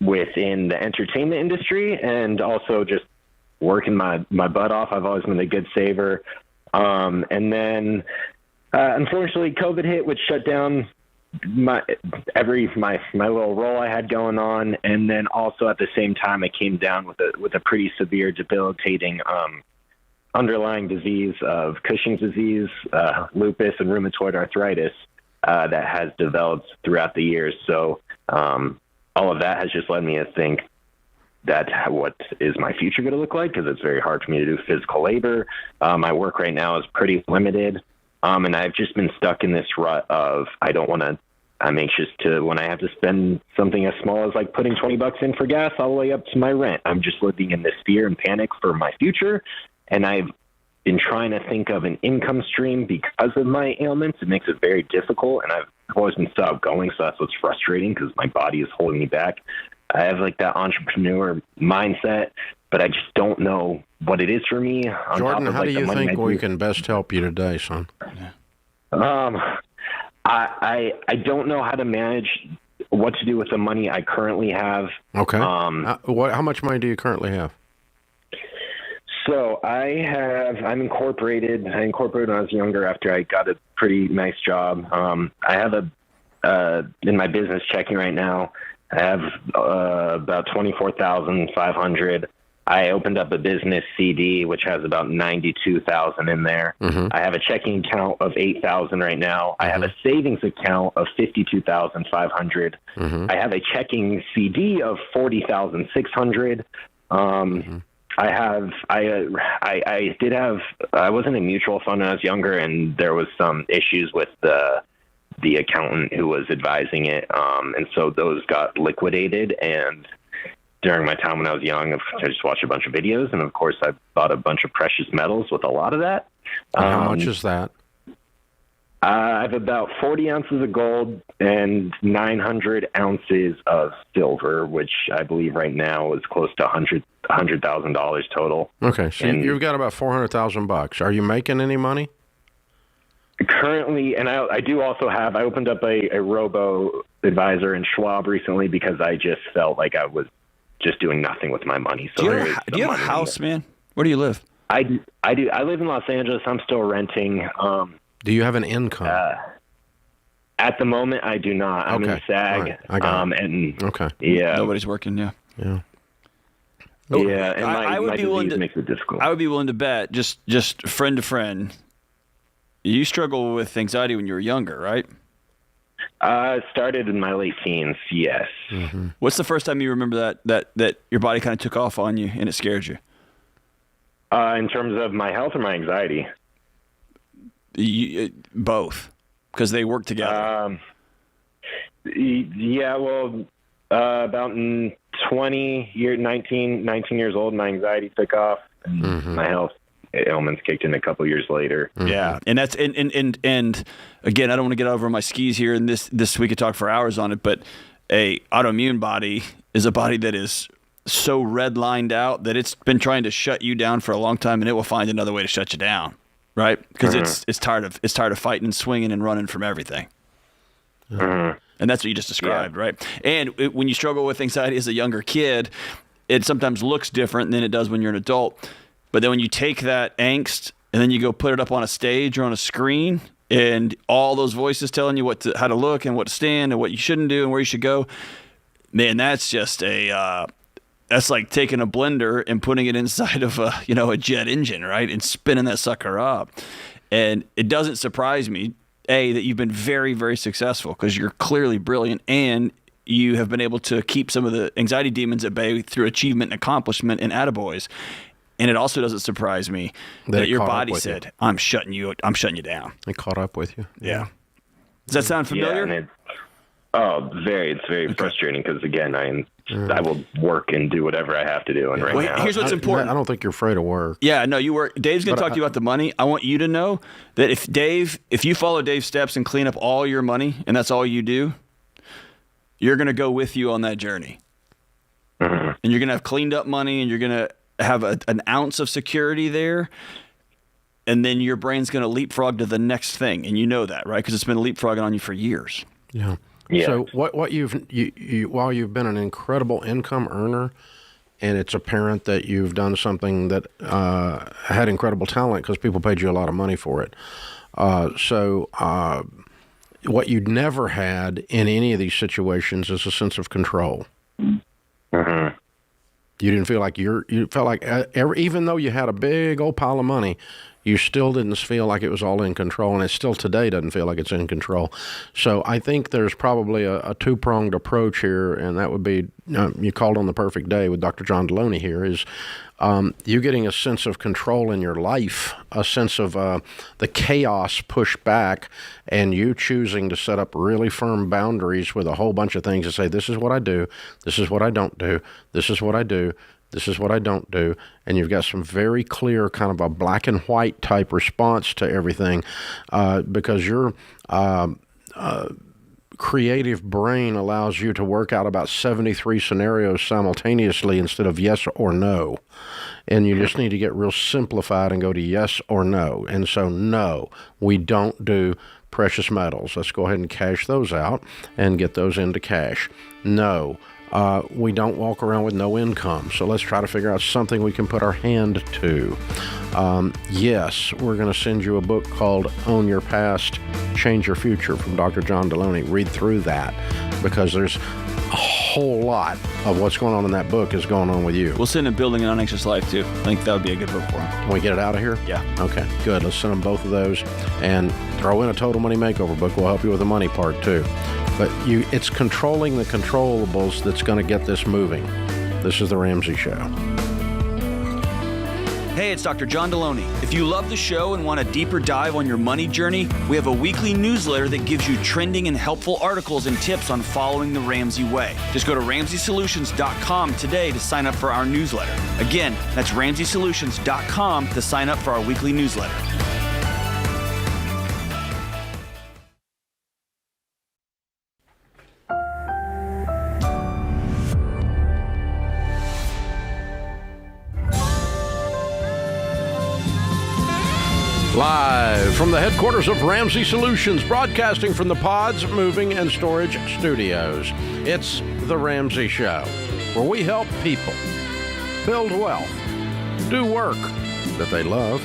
within the entertainment industry and also just working my butt off. I've always been a good saver. And then Unfortunately, COVID hit, which shut down my little role I had going on, and then also at the same time, I came down with a pretty severe, debilitating underlying disease of Cushing's disease, lupus, and rheumatoid arthritis that has developed throughout the years. So all of that has just led me to think that what is my future going to look like, because it's very hard for me to do physical labor. My work right now is pretty limited, and I've just been stuck in this rut of I'm anxious to, when I have to spend something as small as like putting $20 in for gas all the way up to my rent. I'm just living in this fear and panic for my future, and I've been trying to think of an income stream because of my ailments. It makes it very difficult, and I've always been so outgoing, so that's what's frustrating because my body is holding me back. I have like that entrepreneur mindset, but I just don't know what it is for me. Jordan, how do you think we can best help you today, son? I don't know how to manage what to do with the money I currently have. Okay. How much money do you currently have? So I'm incorporated. I incorporated when I was younger after I got a pretty nice job. I have in my business checking right now, I have about $24,500. I opened up a business CD, which has about $92,000 in there. Mm-hmm. I have a checking account of $8,000 right now. Mm-hmm. I have a savings account of $52,500. Mm-hmm. I have a checking CD of $40,600. I was in a mutual fund when I was younger, and there was some issues with the accountant who was advising it. And so those got liquidated. And during my time when I was young, I just watched a bunch of videos. And of course I bought a bunch of precious metals with a lot of that. How much is that? I have about 40 ounces of gold and 900 ounces of silver, which I believe right now is close to $100,000 total. Okay. So you've got about $400,000. Are you making any money? Currently, and I do also have, I opened up a robo advisor in Schwab recently because I just felt like I was just doing nothing with my money. So do you have a house, man? Where do you live? I do. I live in Los Angeles. I'm still renting. Do you have an income? At the moment, I do not. I'm in SAG. Right. I got it. Okay. Yeah. Nobody's working. Yeah. Yeah. Yeah, and my disease makes it difficult. I would be willing to bet, just friend to friend, you struggle with anxiety when you were younger, right? It started in my late teens, yes. Mm-hmm. What's the first time you remember that your body kind of took off on you and it scared you? In terms of my health or my anxiety? Both, because they work together. Yeah, well, about 19 years old, my anxiety took off, and my health ailments kicked in a couple years later. Mm-hmm. Yeah, and that's and again, I don't want to get over my skis here, and this we could talk for hours on it, but a autoimmune body is a body that is so red-lined out that it's been trying to shut you down for a long time, and it will find another way to shut you down, right? Because it's tired of fighting and swinging and running from everything. And that's what you just described, right? And when you struggle with anxiety as a younger kid, it sometimes looks different than it does when you're an adult. But then when you take that angst and then you go put it up on a stage or on a screen, and all those voices telling you how to look and what to stand and what you shouldn't do and where you should go, man, that's just that's like taking a blender and putting it inside of a jet engine, right? And spinning that sucker up. And it doesn't surprise me, that you've been very, very successful because you're clearly brilliant and you have been able to keep some of the anxiety demons at bay through achievement and accomplishment and attaboys. And it also doesn't surprise me that your body said, "I'm shutting you down." They caught up with you. Yeah. Does that sound familiar? Yeah, it's very frustrating because again, I will work and do whatever I have to do. And now, here's what's important. I don't think you're afraid of work. Yeah, no, you work. Dave's going to talk to you about the money. I want you to know that if you follow Dave's steps and clean up all your money, and that's all you do, you're going to go with you on that journey. Mm-hmm. And you're going to have cleaned up money, and you're going to have an ounce of security there. And then your brain's going to leapfrog to the next thing. And you know that, right? Because it's been leapfrogging on you for years. Yeah. Yeah. So what you while you've been an incredible income earner, and it's apparent that you've done something that had incredible talent because people paid you a lot of money for it. What you'd never had in any of these situations is a sense of control. Mm-hmm. You didn't feel like you felt like even though you had a big old pile of money, you still didn't feel like it was all in control, and it still today doesn't feel like it's in control. So I think there's probably a two-pronged approach here, and that would be, you called on the perfect day with Dr. John Deloney here, is you getting a sense of control in your life, a sense of the chaos pushed back, and you choosing to set up really firm boundaries with a whole bunch of things to say, this is what I do, this is what I don't do, this is what I do, this is what I don't do, and you've got some very clear kind of a black and white type response to everything because your creative brain allows you to work out about 73 scenarios simultaneously instead of yes or no. And you just need to get real simplified and go to yes or no. And so, no, we don't do precious metals. Let's go ahead and cash those out and get those into cash. No. We don't walk around with no income, so let's try to figure out something we can put our hand to. Yes, we're going to send you a book called Own Your Past, Change Your Future from Dr. John Deloney. Read through that because there's a whole lot of what's going on in that book is going on with you. We'll send him Building an Unanxious Life, too. I think that would be a good book for him. Can we get it out of here? Yeah. Okay, good. Let's send them both of those and throw in a Total Money Makeover book. We'll help you with the money part, too. But it's controlling the controllables that's going to get this moving. This is The Ramsey Show. Hey, it's Dr. John Deloney. If you love the show and want a deeper dive on your money journey, we have a weekly newsletter that gives you trending and helpful articles and tips on following the Ramsey way. Just go to RamseySolutions.com today to sign up for our newsletter. Again, that's RamseySolutions.com to sign up for our weekly newsletter. Live from the headquarters of Ramsey Solutions, broadcasting from the Pods Moving and Storage Studios. It's The Ramsey Show, where we help people build wealth, do work that they love,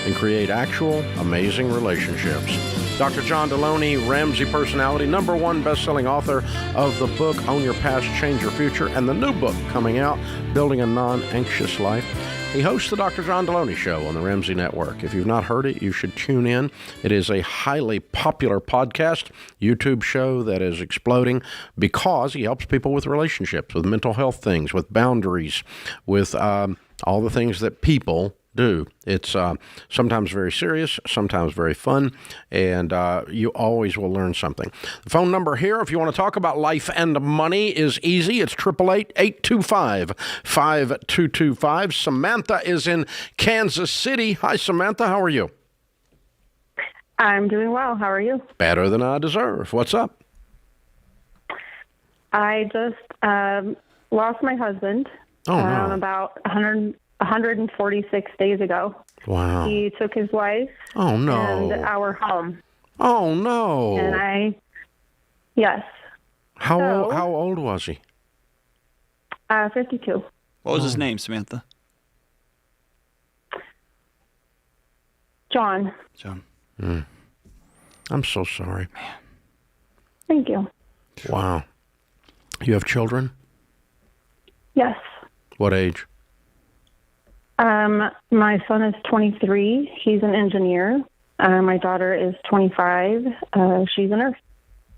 and create actual amazing relationships. Dr. John Deloney, Ramsey personality, #1 best-selling author of the book Own Your Past, Change Your Future, and the new book coming out, Building a Non-Anxious Life. He hosts the Dr. John Deloney Show on the Ramsey Network. If you've not heard it, you should tune in. It is a highly popular podcast, YouTube show that is exploding because he helps people with relationships, with mental health things, with boundaries, with all the things that people do. It's sometimes very serious, sometimes very fun, and you always will learn something. The phone number here, if you want to talk about life and money, is easy. It's 888-825-5225. Samantha is in Kansas City. Hi, Samantha. How are you? I'm doing well. How are you? Better than I deserve. What's up? I just lost my husband about 146 days ago. Wow. He took his wife and our home. Oh, no. And yes. How old was he? 52. What was his name, Samantha? John. John. I'm so sorry. Man. Thank you. Wow. You have children? Yes. What age? My son is 23. He's an engineer. My daughter is 25. She's a nurse.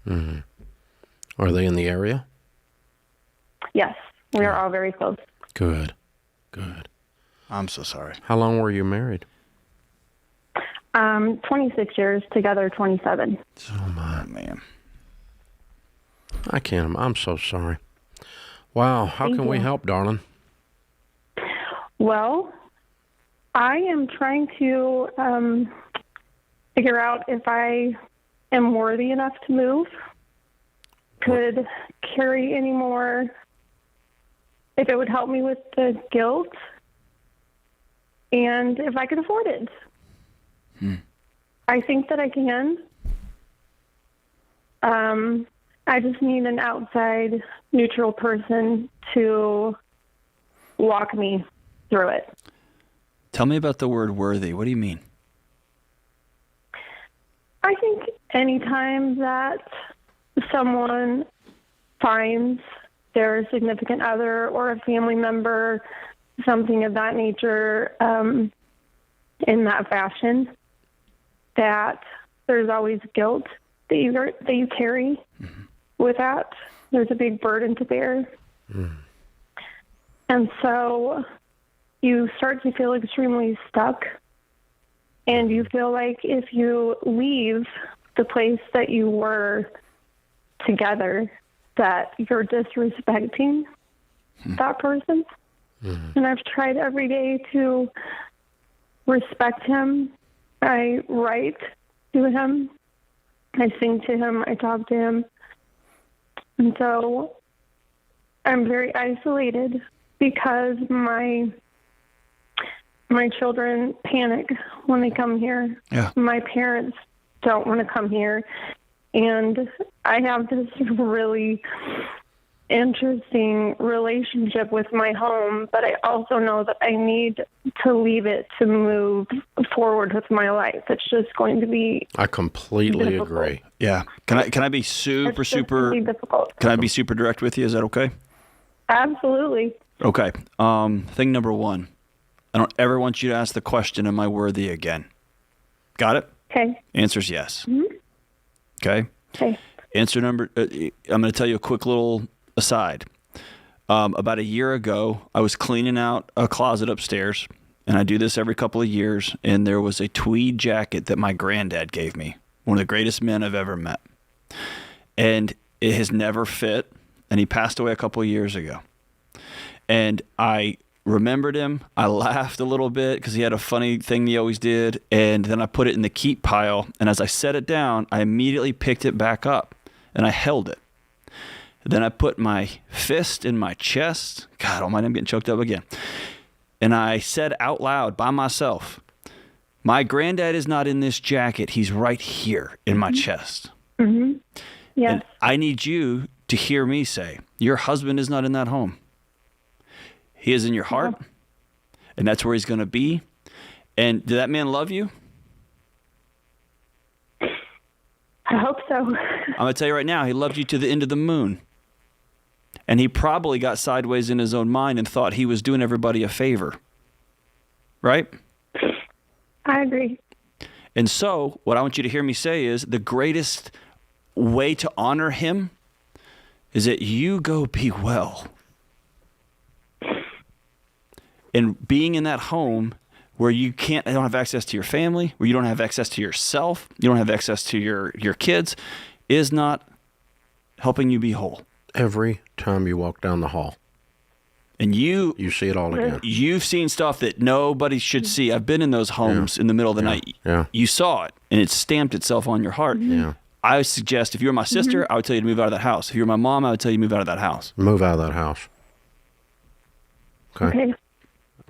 Mm-hmm. Are they in the area? Yes. We are all very close. Good. Good. I'm so sorry. How long were you married? 26 years, together 27. Oh, my man. I can't. I'm so sorry. Wow. How can we help, darling? Well, I am trying to figure out if I am worthy enough to move, could carry any more, if it would help me with the guilt, and if I could afford it. I think that I can. I just need an outside neutral person to walk me through it. Tell me about the word worthy. What do you mean? I think anytime that someone finds their significant other or a family member, something of that nature, in that fashion, that there's always guilt that you carry with that. There's a big burden to bear. And so you start to feel extremely stuck, and you feel like if you leave the place that you were together, that you're disrespecting that person. And I've tried every day to respect him. I write to him. I sing to him. I talk to him. And so I'm very isolated because my children panic when they come here. Yeah. My parents don't want to come here. And I have this really interesting relationship with my home, but I also know that I need to leave it to move forward with my life. It's just going to be I completely difficult. agree. Yeah. Can I be super difficult. Can I be super direct with you? Is that okay? Absolutely. Okay. Thing number one. I don't ever want you to ask the question, am I worthy again? Got it? Okay. Answer's yes. Mm-hmm. Okay. Okay. Answer number, I'm going to tell you a quick little aside. About a year ago, I was cleaning out a closet upstairs, and I do this every couple of years, and there was a tweed jacket that my granddad gave me, one of the greatest men I've ever met. And it has never fit, and he passed away a couple of years ago. And I remembered him. I laughed a little bit because he had a funny thing he always did, and then I put it in the keep pile, and as I set it down, I immediately picked it back up, and I held it. Then I put my fist in my chest. God almighty, I'm getting choked up again. And I said out loud by myself, my granddad is not in this jacket. He's right here in my chest. Mm-hmm. Yes. And I need you to hear me say, your husband is not in that home. He is in your heart, and that's where he's going to be. And did that man love you? I hope so. I'm going to tell you right now, he loved you to the end of the moon. And he probably got sideways in his own mind and thought he was doing everybody a favor. Right? I agree. And so what I want you to hear me say is the greatest way to honor him is that you go be well. And being in that home where you don't have access to your family, where you don't have access to yourself, you don't have access to your kids, is not helping you be whole. Every time you walk down the hall. And you see it all again. You've seen stuff that nobody should see. I've been in those homes in the middle of the night. Yeah. You saw it, and it stamped itself on your heart. Yeah. I would suggest if you were my sister, I would tell you to move out of that house. If you were my mom, I would tell you to move out of that house. Move out of that house. Okay.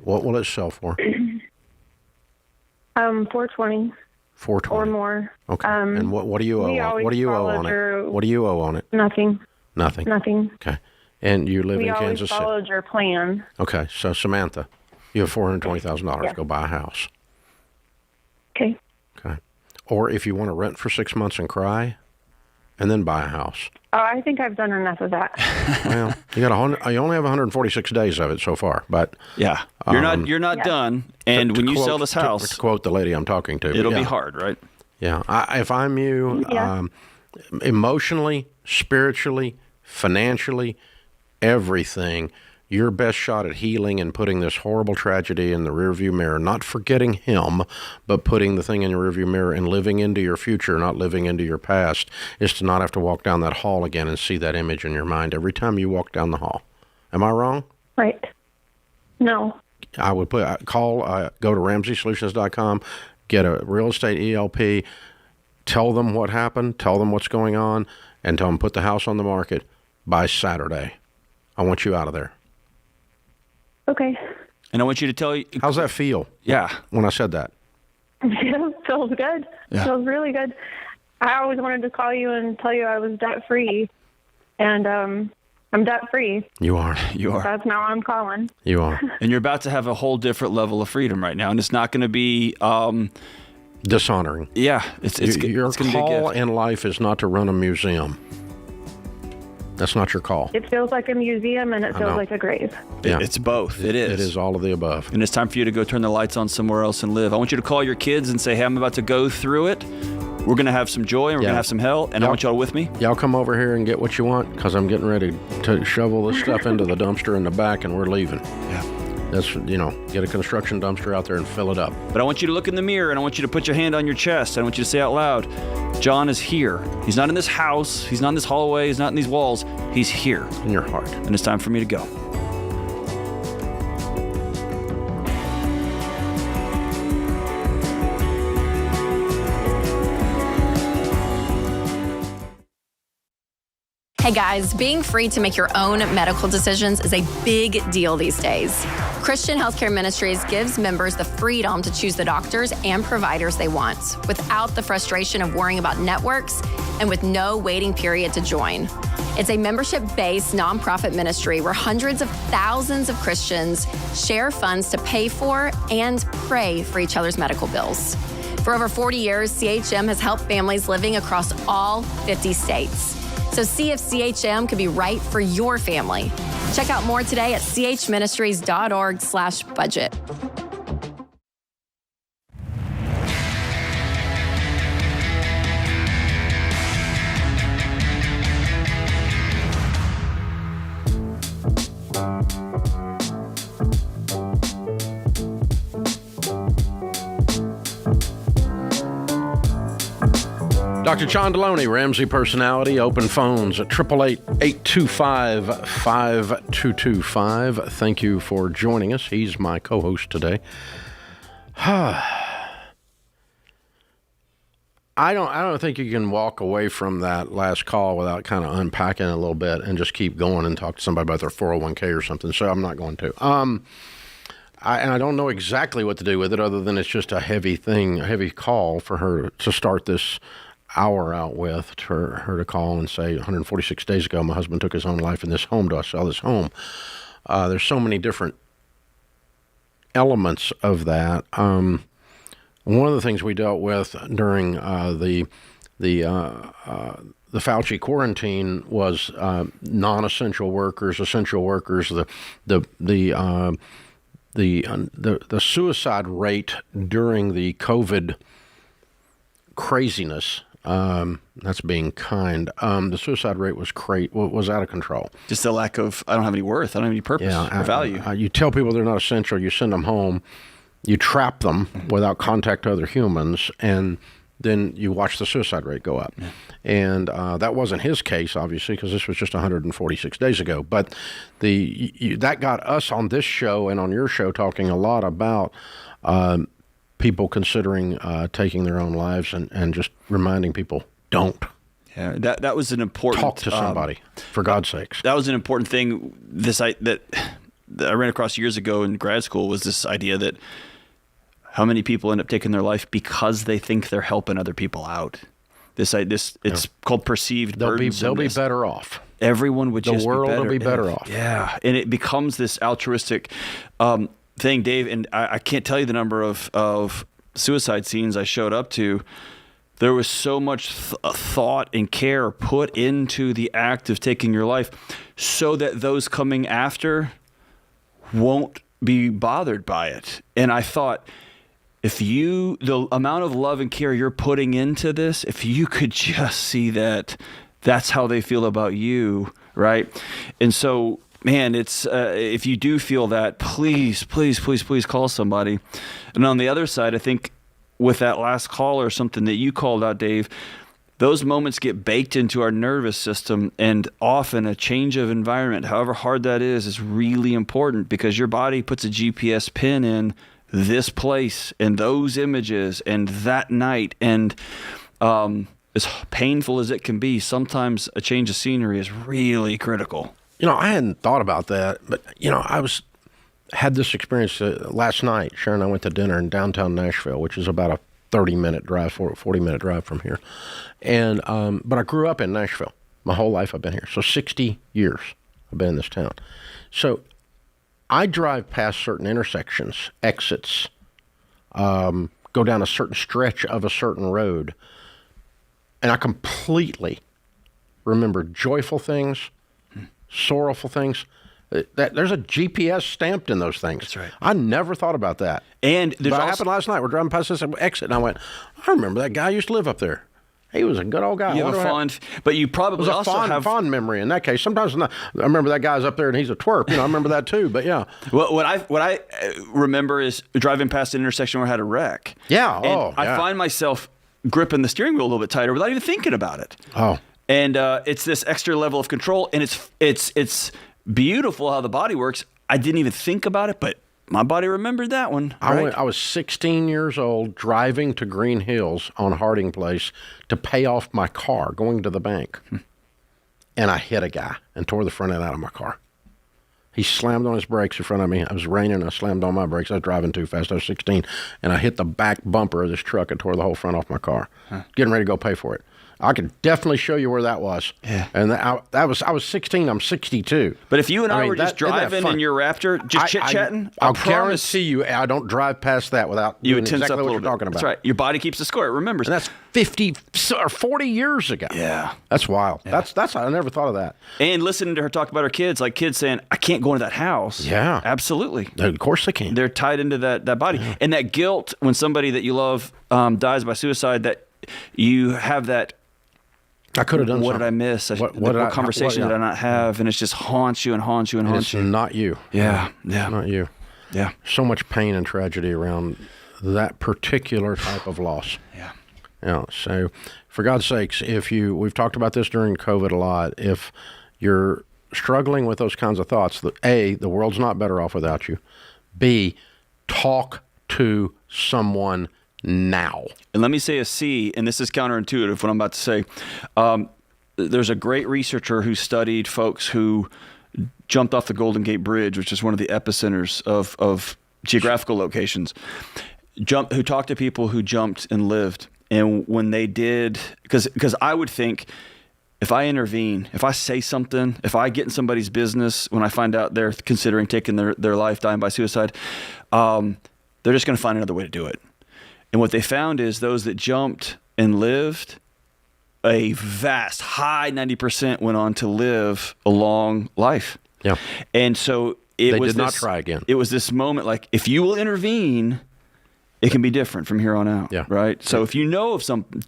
What will it sell for? 420. 420 or more. Okay. And what do you owe? What do you owe on it? What do you owe on it? Nothing. Nothing. Nothing. Okay. And you live We in always Kansas City. followed your plan. Okay. So Samantha, you have $420,000 to go buy a house. Okay. Okay. Or if you want to rent for 6 months and cry, and then buy a house. Oh, I think I've done enough of that. Well, you only have 146 days of it so far, but yeah, you're not done. And when you sell this house, to quote the lady I'm talking to, it'll be hard, right? Yeah. If I'm you, emotionally, spiritually, financially, everything, your best shot at healing and putting this horrible tragedy in the rearview mirror, not forgetting him, but putting the thing in your rearview mirror and living into your future, not living into your past, is to not have to walk down that hall again and see that image in your mind every time you walk down the hall. Am I wrong? Right. No. I would go to RamseySolutions.com, get a real estate ELP, tell them what happened, tell them what's going on, and tell them put the house on the market by Saturday. I want you out of there. Okay. And I want you to tell you. How's that feel? Yeah. When I said that. Feels good. Yeah. Feels really good. I always wanted to call you and tell you I was debt-free. And I'm debt-free. You are. You are. That's now I'm calling. You are. And you're about to have a whole different level of freedom right now. And it's not going to be, dishonoring. Yeah, it's Your it's gonna be a call gift. in life is not to run a museum. That's not your call. It feels like a museum and it I feels know. like a grave. Yeah. It's both. It is. It is all of the above. And it's time for you to go turn the lights on somewhere else and live. I want you to call your kids and say, hey, I'm about to go through it. We're going to have some joy and we're going to have some hell, and I want y'all with me. Y'all come over here and get what you want, because I'm getting ready to shovel this stuff into the dumpster in the back, and we're leaving. Yeah. That's, get a construction dumpster out there and fill it up. But I want you to look in the mirror, and I want you to put your hand on your chest. I want you to say out loud, John is here. He's not in this house. He's not in this hallway. He's not in these walls. He's here. In your heart. And it's time for me to go. Hey guys, being free to make your own medical decisions is a big deal these days. Christian Healthcare Ministries gives members the freedom to choose the doctors and providers they want without the frustration of worrying about networks and with no waiting period to join. It's a membership-based nonprofit ministry where hundreds of thousands of Christians share funds to pay for and pray for each other's medical bills. For over 40 years, CHM has helped families living across all 50 states. So see if CHM could be right for your family. Check out more today at chministries.org/budget. Dr. Ciondoloni, Ramsey personality, open phones at 888-825-5225. Thank you for joining us. He's my co-host today. I don't think you can walk away from that last call without kind of unpacking it a little bit and just keep going and talk to somebody about their 401k or something. So I'm not going to. I don't know exactly what to do with it other than it's just a heavy thing, a heavy call for her to start this hour out with, for her to call and say 146 days ago my husband took his own life in this home. Do I sell this home? There's so many different elements of that. One of the things we dealt with during the Fauci quarantine was non-essential workers, essential workers, the suicide rate during the COVID craziness. That's being kind. The suicide rate was out of control. Just the lack of, I don't have any worth. I don't have any purpose or value. You tell people they're not essential. You send them home. You trap them without contact to other humans, and then you watch the suicide rate go up. Yeah. And that wasn't his case, obviously, because this was just 146 days ago. But that got us on this show and on your show talking a lot about people considering taking their own lives, and just reminding people, don't. Yeah, that was an important... Talk to somebody, for God's sakes. That was an important thing that I ran across years ago in grad school, was this idea that how many people end up taking their life because they think they're helping other people out. It's called perceived burdensomeness. They'll be better off. Everyone would just be better. The world will be better off. Yeah, and it becomes this altruistic thing, Dave, and I can't tell you the number of suicide scenes I showed up to. There was so much thought and care put into the act of taking your life so that those coming after won't be bothered by it. And I thought, the amount of love and care you're putting into this, if you could just see that that's how they feel about you, right? And so, man, it's if you do feel that, please call somebody. And on the other side, I think with that last call or something that you called out, Dave, those moments get baked into our nervous system, and often a change of environment, however hard that is really important, because your body puts a GPS pin in this place and those images and that night. And as painful as it can be, sometimes a change of scenery is really critical. I hadn't thought about that, but had this experience last night. Sharon and I went to dinner in downtown Nashville, which is about a 40-minute drive from here. And but I grew up in Nashville. My whole life I've been here. So 60 years I've been in this town. So I drive past certain intersections, exits, go down a certain stretch of a certain road. And I completely remember joyful things, sorrowful things. There's a GPS stamped in those things. That's right. I never thought about that. And but it happened last night. We're driving past this exit, and I went, I remember that guy used to live up there. He was a good old guy. You have a fond, but you probably also have fond memory in that case. Sometimes I remember that guy's up there and he's a twerp. I remember that too. But yeah, well, what I remember is driving past an intersection where I had a wreck. Yeah, and I find myself gripping the steering wheel a little bit tighter without even thinking about it. Oh, and it's this extra level of control, and it's beautiful how the body works. I didn't even think about it, but my body remembered that one. Right? I was 16 years old driving to Green Hills on Harding Place to pay off my car going to the bank. And I hit a guy and tore the front end out of my car. He slammed on his brakes in front of me. It was raining. I slammed on my brakes. I was driving too fast. I was 16. And I hit the back bumper of this truck and tore the whole front off my car. Getting ready to go pay for it. I can definitely show you where that was. Yeah. And I was 16. I'm 62. But if you and I were just driving in your Raptor, just chit-chatting, I'll guarantee you I don't drive past that without doing exactly what you're talking about. That's right. Your body keeps the score. It remembers. And that's 50 or 40 years ago. Yeah. That's wild. Yeah. That's I never thought of that. And listening to her talk about her kids, like kids saying, I can't go into that house. Yeah. Absolutely. Of course they can. They're tied into that body. Yeah. And that guilt when somebody that you love dies by suicide, that you have that, I could have done what something. Did I miss? What conversation did I not have? And it just haunts you and haunts you and haunts you. It's not you. Yeah. It's not you. Yeah. So much pain and tragedy around that particular type of loss. Yeah. Yeah. So, for God's sakes, we've talked about this during COVID a lot. If you're struggling with those kinds of thoughts, A, the world's not better off without you. B, talk to someone now. And let me say a C, and this is counterintuitive what I'm about to say. There's a great researcher who studied folks who jumped off the Golden Gate Bridge, which is one of the epicenters of geographical locations, who talked to people who jumped and lived. And when they did, because I would think, if I intervene, if I say something, if I get in somebody's business when I find out they're considering taking their life, dying by suicide, they're just going to find another way to do it. And what they found is those that jumped and lived, a vast, high 90% went on to live a long life. Yeah. And so they did not try again. It was this moment like, if you will intervene, it can be different from here on out. Yeah. Right? So if you know of something,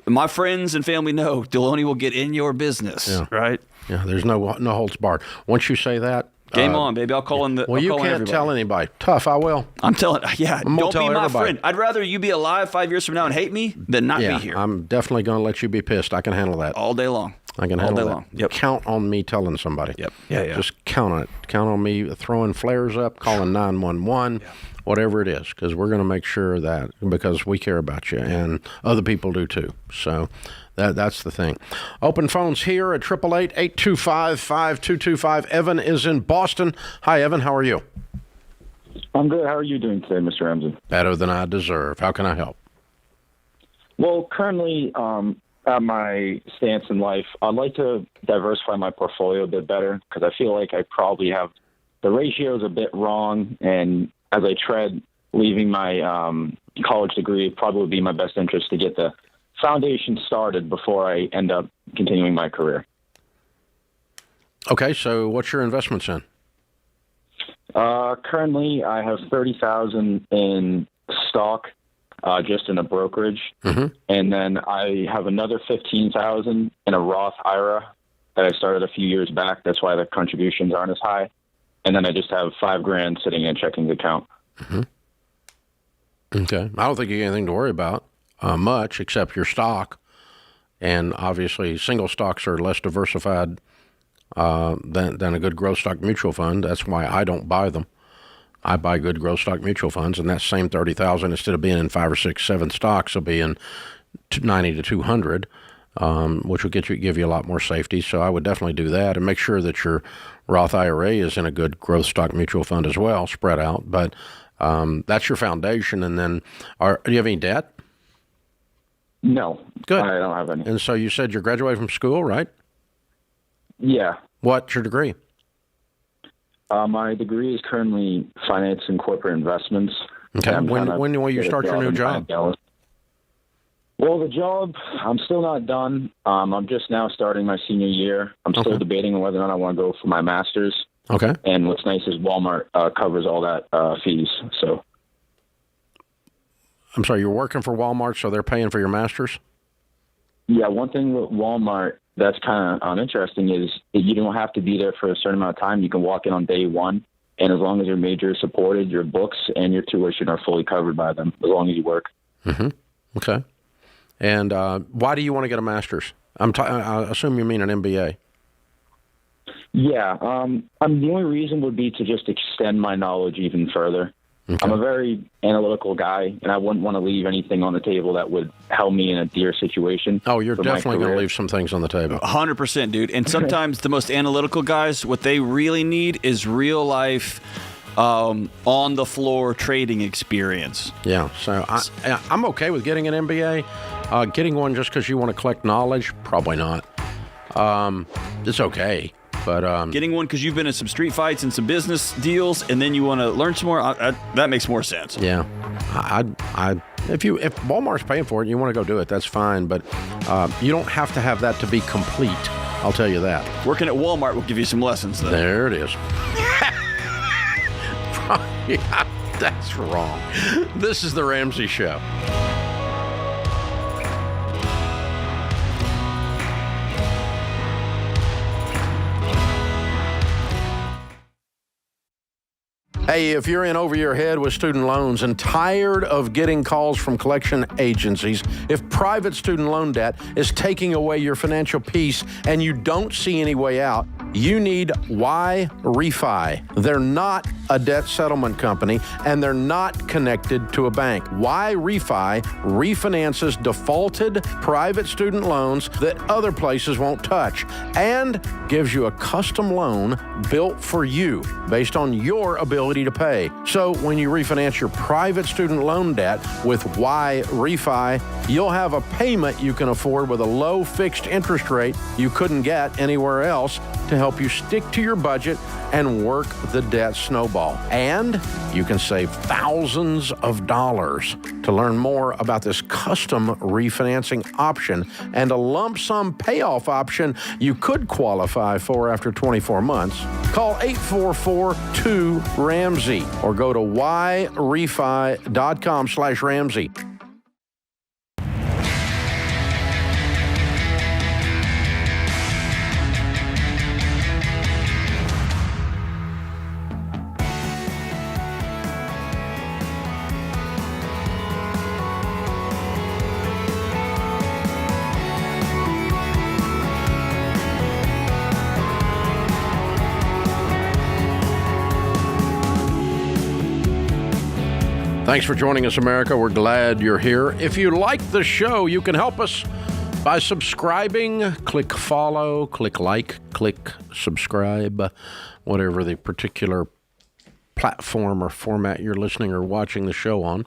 my friends and family know Deloney will get in your business. Yeah. Right? Yeah. There's no holds barred. Once you say that, game on, baby. I'll call in the. Well, you can't tell anybody. Tough, I will. I'm telling. Yeah, don't be my everybody. friend. I'd rather you be alive 5 years from now and hate me than not be here. I'm definitely going to let you be pissed. I can handle that all day long. I can handle all day that. long. Yep. Count on me telling somebody. Yep. Yeah. Just count on it. Count on me throwing flares up, calling 911, whatever it is, because we're going to make sure that because we care about you and other people do too. So. That's the thing. Open phones here at 888-825-5225. Evan is in Boston. Hi, Evan. How are you? I'm good. How are you doing today, Mr. Ramsey? Better than I deserve. How can I help? Well, currently, at my stance in life, I'd like to diversify my portfolio a bit better because I feel like I probably have the ratios a bit wrong. And as I tread leaving my college degree, it probably would be in my best interest to get the foundation started before I end up continuing my career. Okay, so what's your investments in? Currently, I have $30,000 in stock, just in a brokerage, and then I have another $15,000 in a Roth IRA that I started a few years back. That's why the contributions aren't as high, and then I just have $5,000 sitting in a checking account. Okay, I don't think you have anything to worry about. Much except your stock, and obviously single stocks are less diversified than a good growth stock mutual fund. That's why I don't buy them. I buy good growth stock mutual funds, and that same $30,000 instead of being in 5 or 6, 7 stocks will be in 90 to 200, which will give you a lot more safety. So I would definitely do that and make sure that your Roth IRA is in a good growth stock mutual fund as well, spread out. But that's your foundation. And then, do you have any debt? No. Good. I don't have any. And so you said you're graduating from school, right? Yeah. What's your degree? My degree is currently finance and corporate investments. Okay. When will you start your new job? Well, the job, I'm still not done. I'm just now starting my senior year. I'm still debating on whether or not I want to go for my master's. Okay. And what's nice is Walmart covers all that fees. So. I'm sorry, you're working for Walmart, so they're paying for your master's? Yeah, one thing with Walmart that's kind of interesting is that you don't have to be there for a certain amount of time. You can walk in on day one, and as long as your major is supported, your books and your tuition are fully covered by them, as long as you work. Mm-hmm. Okay. And why do you want to get a master's? I assume you mean an MBA. Yeah. The only reason would be to just extend my knowledge even further. Okay. I'm a very analytical guy, and I wouldn't want to leave anything on the table that would help me in a dear situation. Oh, you're definitely going to leave some things on the table. 100%, dude. And sometimes the most analytical guys, what they really need is real life, on the floor trading experience. Yeah, so I'm okay with getting an MBA. Getting one just because you want to collect knowledge, probably not. It's okay. But getting one because you've been in some street fights and some business deals, and then you want to learn some more. That makes more sense. Yeah, if Walmart's paying for it, and you want to go do it. That's fine. But you don't have to have that to be complete. I'll tell you that. Working at Walmart will give you some lessons, though. There it is. Yeah, that's wrong. This is the Ramsey Show. Hey, if you're in over your head with student loans and tired of getting calls from collection agencies, if private student loan debt is taking away your financial peace and you don't see any way out, you need Y Refi. They're not a debt settlement company, and they're not connected to a bank. Y Refi refinances defaulted private student loans that other places won't touch and gives you a custom loan built for you based on your ability to pay. So when you refinance your private student loan debt with Y Refi, you'll have a payment you can afford with a low fixed interest rate you couldn't get anywhere else to help you stick to your budget and work the debt snowball. And you can save thousands of dollars. To learn more about this custom refinancing option and a lump sum payoff option you could qualify for after 24 months, call 844-2-RAMSEY or go to yrefi.com/Ramsey. Thanks for joining us, America. We're glad you're here. If you like the show, you can help us by subscribing. Click follow, click like, click subscribe, whatever the particular platform or format you're listening or watching the show on.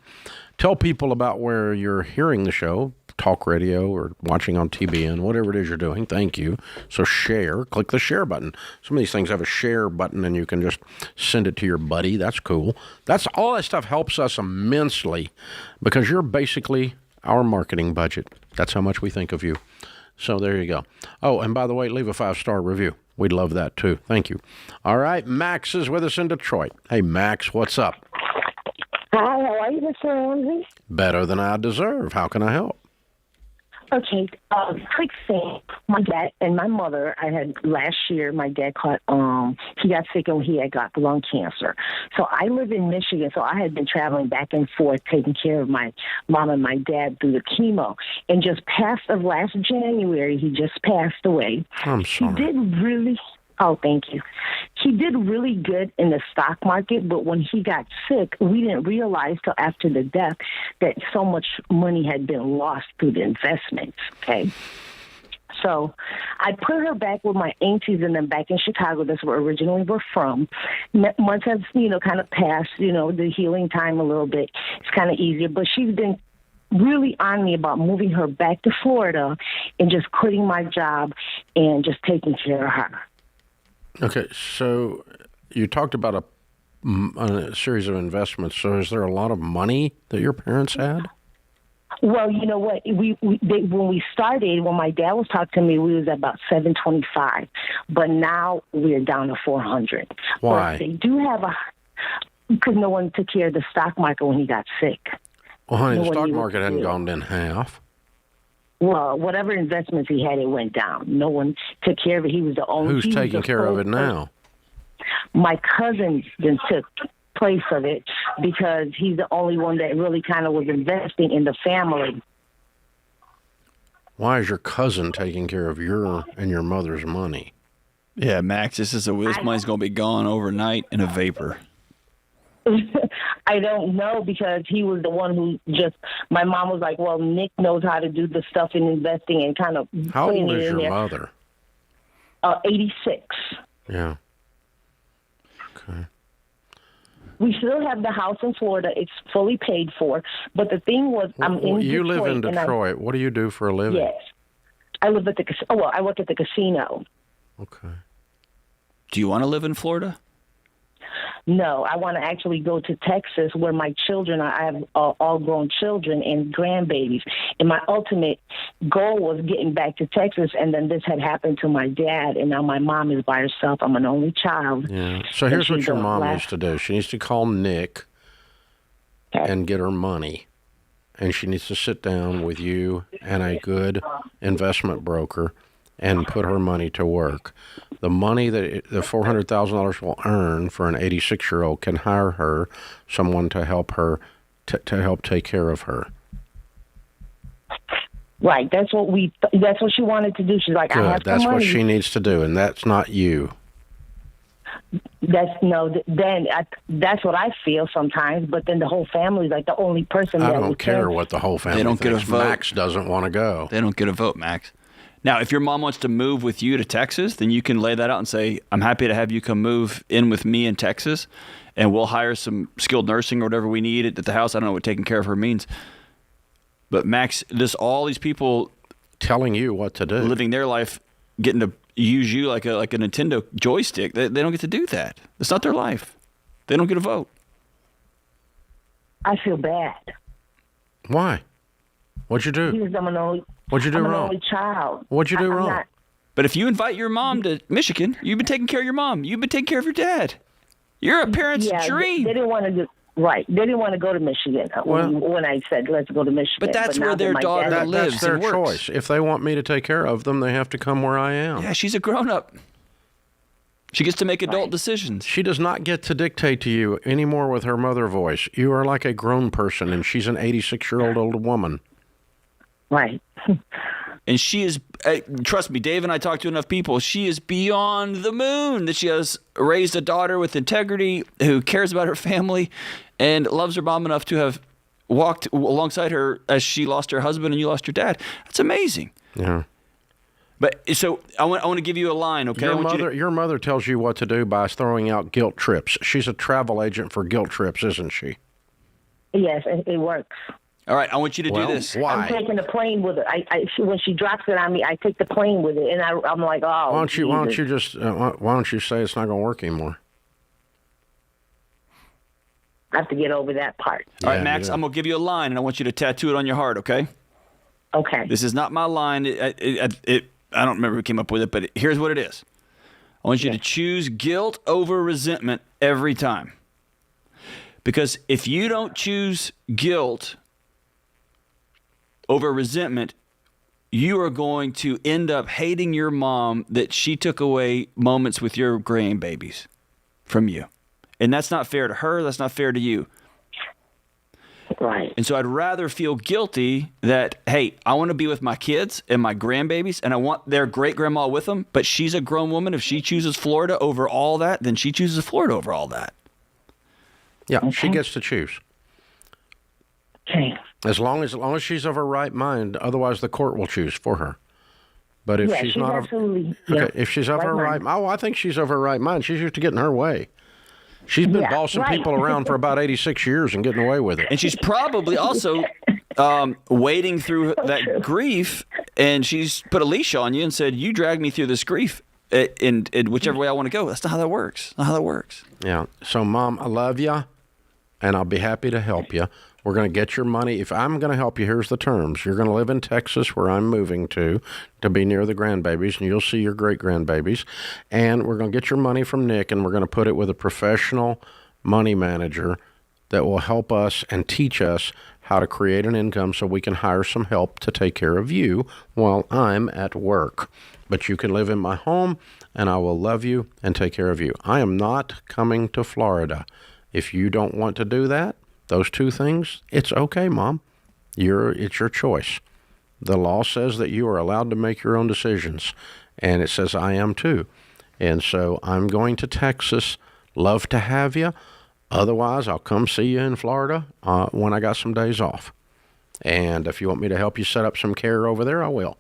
Tell people about where you're hearing the show, talk radio or watching on TBN, whatever it is you're doing. Thank you. So share, click the share button. Some of these things have a share button and you can just send it to your buddy. That's cool. All that stuff helps us immensely because you're basically our marketing budget. That's how much we think of you. So there you go. Oh, and by the way, leave a 5-star review. We'd love that too. Thank you. All right. Max is with us in Detroit. Hey, Max, what's up? Hi, how are you, Mr. Ramsey? Better than I deserve. How can I help? Okay, quick thing. My dad and my mother, I had last year, my dad he got sick and he had got lung cancer. So I live in Michigan, so I had been traveling back and forth taking care of my mom and my dad through the chemo. And just past of last January, he just passed away. I'm sorry. He did really... Oh, thank you. He did really good in the stock market, but when he got sick, we didn't realize till after the death that so much money had been lost through the investments, okay? So I put her back with my aunties and them back in Chicago. That's where originally we're from. Months have, kind of passed, the healing time a little bit. It's kind of easier, but she's been really on me about moving her back to Florida and just quitting my job and just taking care of her. Okay, so you talked about a a series of investments. So is there a lot of money that your parents had? Well, you know what? When we started, when my dad was talking to me, we was at about $725, but now we're down to $400. Why? But they do have because no one took care of the stock market when he got sick. Well, honey, No the one stock knew what market to hadn't do. gone in half. Well, whatever investments he had, it went down. No one took care of it. He was the only. Who's taking care of it now? My cousin then took place of it because he's the only one that really kind of was investing in the family. Why is your cousin taking care of your and your mother's money? Yeah, Max, this money's going to be gone overnight in a vapor. I don't know because he was the one who my mom was like, well, Nick knows how to do the stuff in investing and kind of. How old is your mother? 86. Yeah. Okay. We still have the house in Florida. It's fully paid for. But the thing was, You live in Detroit. What do you do for a living? Yes. I live at the I work at the casino. Okay. Do you want to live in Florida? No, I want to actually go to Texas where my children I have all grown children and grandbabies. And my ultimate goal was getting back to Texas. And then this had happened to my dad. And now my mom is by herself. I'm an only child. Yeah. So here's what your mom needs to do. She needs to call Nick and get her money. And she needs to sit down with you and a good investment broker and put her money to work. The money that the $400,000 will earn for an 86-year-old can hire her someone to help her to help take care of her. Right. That's what she wanted to do. She's like, Good. I have That's some money. what she needs to do, and that's not you. That's what I feel sometimes. But then the whole family's like the only person. I that don't would care what the whole family They don't get a thinks. vote. Max doesn't want to go. They don't get a vote, Max. Now, if your mom wants to move with you to Texas, then you can lay that out and say, I'm happy to have you come move in with me in Texas, and we'll hire some skilled nursing or whatever we need at the house. I don't know what taking care of her means. But Max, all these people telling you what to do, living their life, getting to use you like a Nintendo joystick, they don't get to do that. It's not their life. They don't get a vote. I feel bad. Why? What'd you do? Because What'd you do I'm wrong? an only child. What'd you do wrong? Not, But if you invite your mom to Michigan, you've been taking care of your mom. You've been taking care of your dad. You're a parent's dream. They didn't want to do. Right. They didn't want to go to Michigan when I said, let's go to Michigan. But that's where their daughter lives. That's their and works. choice. If they want me to take care of them, they have to come where I am. Yeah, she's a grown-up. She gets to make adult decisions. She does not get to dictate to you anymore with her mother voice. You are like a grown person, and she's an 86-year-old old woman. Right. And she is, trust me, Dave and I talked to enough people, she is beyond the moon that she has raised a daughter with integrity who cares about her family and loves her mom enough to have walked alongside her as she lost her husband and you lost your dad. That's amazing. Yeah. But so I want to give you a line, okay? Your mother tells you what to do by throwing out guilt trips. She's a travel agent for guilt trips, isn't she? Yes, it works. All right, I want you to do this. Why? I'm taking the plane with it. When she drops it on me, I take the plane with it, and I'm like, oh. Why don't you say it's not going to work anymore? I have to get over that part. All right, Max, I'm going to give you a line, and I want you to tattoo it on your heart, okay? Okay. This is not my line. I don't remember who came up with it, but here's what it is. I want you to choose guilt over resentment every time. Because if you don't choose guilt over resentment, you are going to end up hating your mom that she took away moments with your grandbabies from you. And that's not fair to her. That's not fair to you. Right. And so I'd rather feel guilty that, hey, I want to be with my kids and my grandbabies, and I want their great-grandma with them, but she's a grown woman. If she chooses Florida over all that, then she chooses Florida over all that. Yeah, she gets to choose. Okay. As long as she's of her right mind, otherwise the court will choose for her. But if she's not if she's of her right mind, I think she's of her right mind. She's used to getting her way. She's been bossing people around for about 86 years and getting away with it. And she's probably also wading through that grief, and she's put a leash on you and said, you dragged me through this grief. in whichever way I want to go. That's not how that works. Not how that works. Yeah. So, Mom, I love you, and I'll be happy to help you. We're going to get your money. If I'm going to help you, here's the terms. You're going to live in Texas, where I'm moving to be near the grandbabies, and you'll see your great-grandbabies. And we're going to get your money from Nick, and we're going to put it with a professional money manager that will help us and teach us how to create an income so we can hire some help to take care of you while I'm at work. But you can live in my home, and I will love you and take care of you. I am not coming to Florida. If you don't want to do that, those two things, it's okay, Mom. It's your choice. The law says that you are allowed to make your own decisions, and it says I am too. And so I'm going to Texas. Love to have you. Otherwise, I'll come see you in Florida when I got some days off. And if you want me to help you set up some care over there, I will.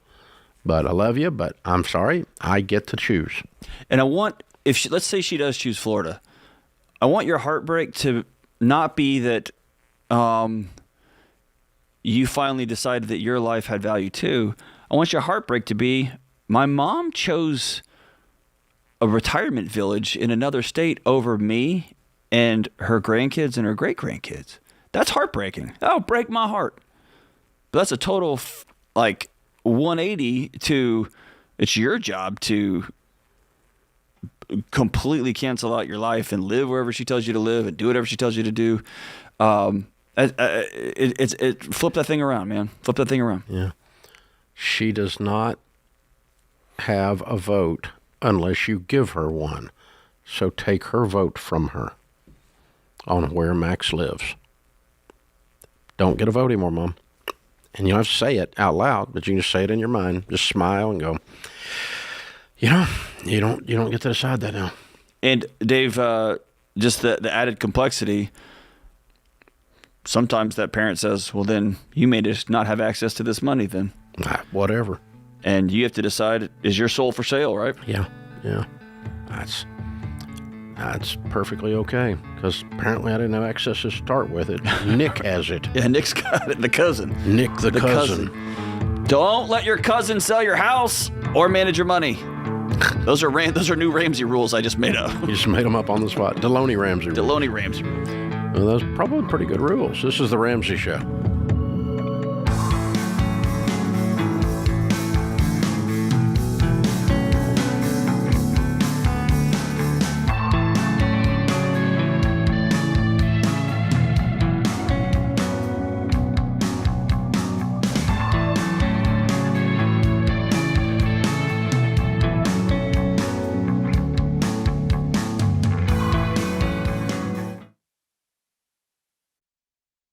But I love you, but I'm sorry, I get to choose. And I want, let's say she does choose Florida, I want your heartbreak to not be that you finally decided that your life had value too. I want your heartbreak to be, my mom chose a retirement village in another state over me and her grandkids and her great-grandkids. That's heartbreaking. That'll break my heart. But that's a total, 180 to, it's your job to completely cancel out your life and live wherever she tells you to live and do whatever she tells you to do. Flip that thing around, man. Flip that thing around. Yeah. She does not have a vote unless you give her one. So take her vote from her on where Max lives. Don't get a vote anymore, Mom. And you don't have to say it out loud, but you can just say it in your mind. Just smile and go, you don't get to decide that now. And Dave, just the added complexity, sometimes that parent says, well, then you may just not have access to this money then. Whatever. And you have to decide, is your soul for sale, right? Yeah. That's perfectly okay, because apparently I didn't have access to start with it. Nick has it. Yeah, Nick's got it. The cousin. Nick the cousin. Don't let your cousin sell your house or manage your money. Those are new Ramsey rules I just made up. You just made them up on the spot. Deloney Ramsey rules. Deloney Ramsey rules. Well, those are probably pretty good rules. This is the Ramsey Show.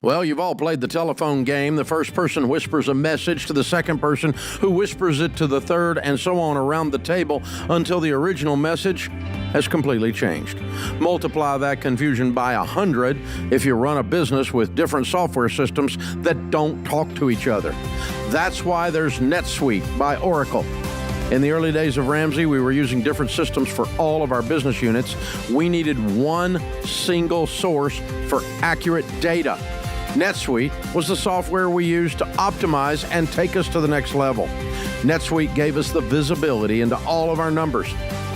Well, you've all played the telephone game. The first person whispers a message to the second person, who whispers it to the third, and so on around the table until the original message has completely changed. Multiply that confusion by 100 if you run a business with different software systems that don't talk to each other. That's why there's NetSuite by Oracle. In the early days of Ramsey, we were using different systems for all of our business units. We needed one single source for accurate data. NetSuite was the software we used to optimize and take us to the next level. NetSuite gave us the visibility into all of our numbers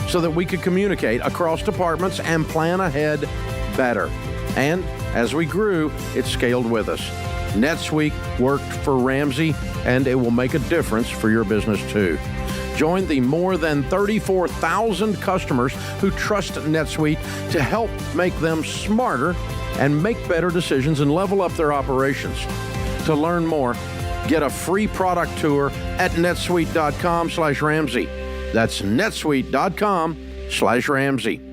so that we could communicate across departments and plan ahead better. And as we grew, it scaled with us. NetSuite worked for Ramsey, and it will make a difference for your business too. Join the more than 34,000 customers who trust NetSuite to help make them smarter and make better decisions and level up their operations. To learn more, get a free product tour at netsuite.com/Ramsey. That's netsuite.com/Ramsey.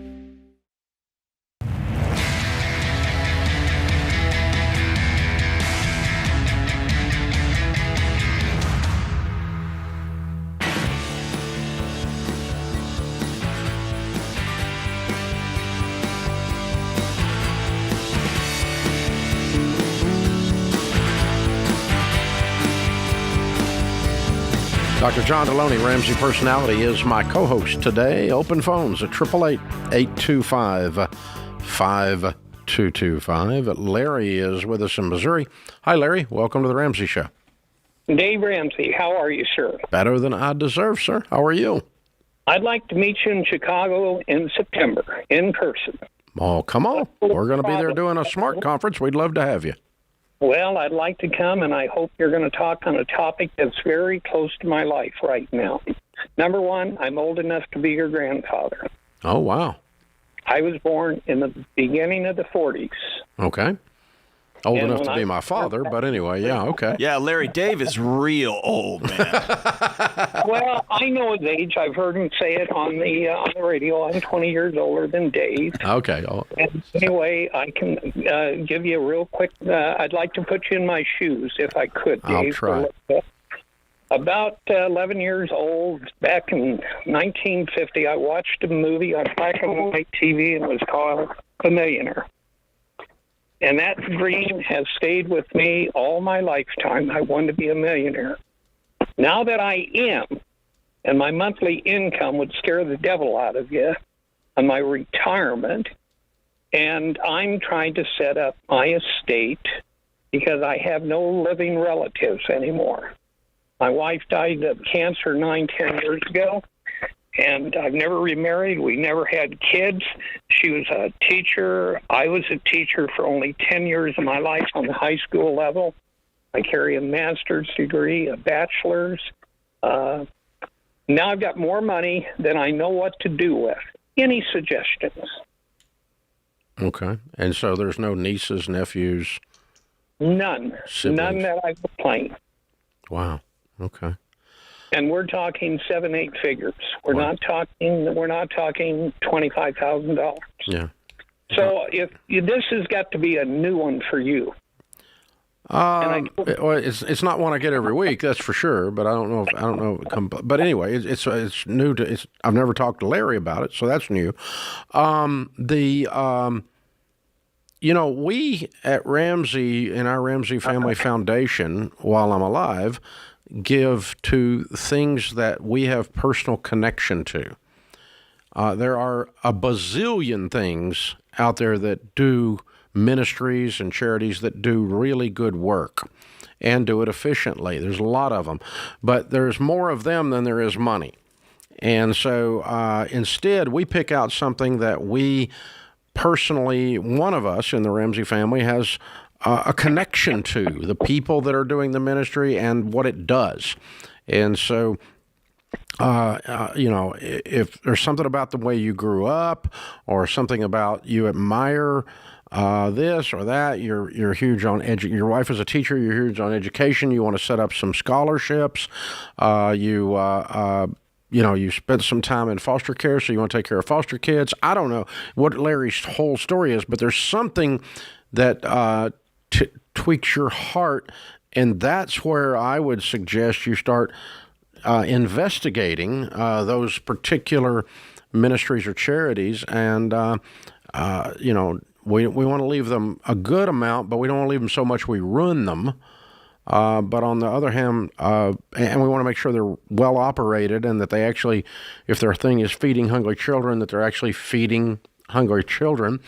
Dr. John Deloney, Ramsey Personality, is my co-host today. Open phones at 888-825-5225. Larry is with us in Missouri. Hi, Larry. Welcome to the Ramsey Show. Dave Ramsey, how are you, sir? Better than I deserve, sir. How are you? I'd like to meet you in Chicago in September in person. Oh, come on. We're going to be there doing a SMART conference. We'd love to have you. Well, I'd like to come, and I hope you're going to talk on a topic that's very close to my life right now. Number one, I'm old enough to be your grandfather. Oh, wow. I was born in the beginning of the 40s. Okay. Old And enough when to be my father, but anyway, yeah, okay. Yeah, Larry, Dave is real old, man. Well, I know his age. I've heard him say it on the radio. I'm 20 years older than Dave. Okay. And anyway, I can give you a real quick. I'd like to put you in my shoes if I could, Dave. I'll try. About 11 years old, back in 1950, I watched a movie on black and white TV, and it was called The Millionaire. And that dream has stayed with me all my lifetime. I wanted to be a millionaire. Now that I am, and my monthly income would scare the devil out of you, on my retirement, and I'm trying to set up my estate because I have no living relatives anymore. My wife died of cancer 10 years ago, and I've never remarried. We never had kids. She was a teacher. I was a teacher for only 10 years of my life on the high school level. I carry a master's degree, a bachelor's. Now I've got more money than I know what to do with. Any suggestions? Okay. And so there's no nieces, nephews? None. Siblings. None that I could claim. Wow. Okay. And we're talking 7-8 figures. We're not talking $25,000. Yeah. So if this has got to be a new one for you. Well, it's not one I get every week, that's for sure. But I don't know. But anyway, it's new to. I've never talked to Larry about it, so that's new. We at Ramsey in our Ramsey Family Foundation, while I'm alive, give to things that we have personal connection to. There are a bazillion things out there that do ministries and charities that do really good work and do it efficiently. There's a lot of them, but there's more of them than there is money. And so instead, we pick out something that we personally, one of us in the Ramsey family has a connection to, the people that are doing the ministry and what it does. And so, if there's something about the way you grew up or something about you admire this or that, you're huge on your wife is a teacher, you're huge on education, you want to set up some scholarships, you spent some time in foster care, so you want to take care of foster kids. I don't know what Larry's whole story is, but there's something that tweaks your heart, and that's where I would suggest you start investigating those particular ministries or charities. And, we want to leave them a good amount, but we don't want to leave them so much we ruin them. But on the other hand, and we want to make sure they're well operated and that they actually, if their thing is feeding hungry children, that they're actually feeding hungry children.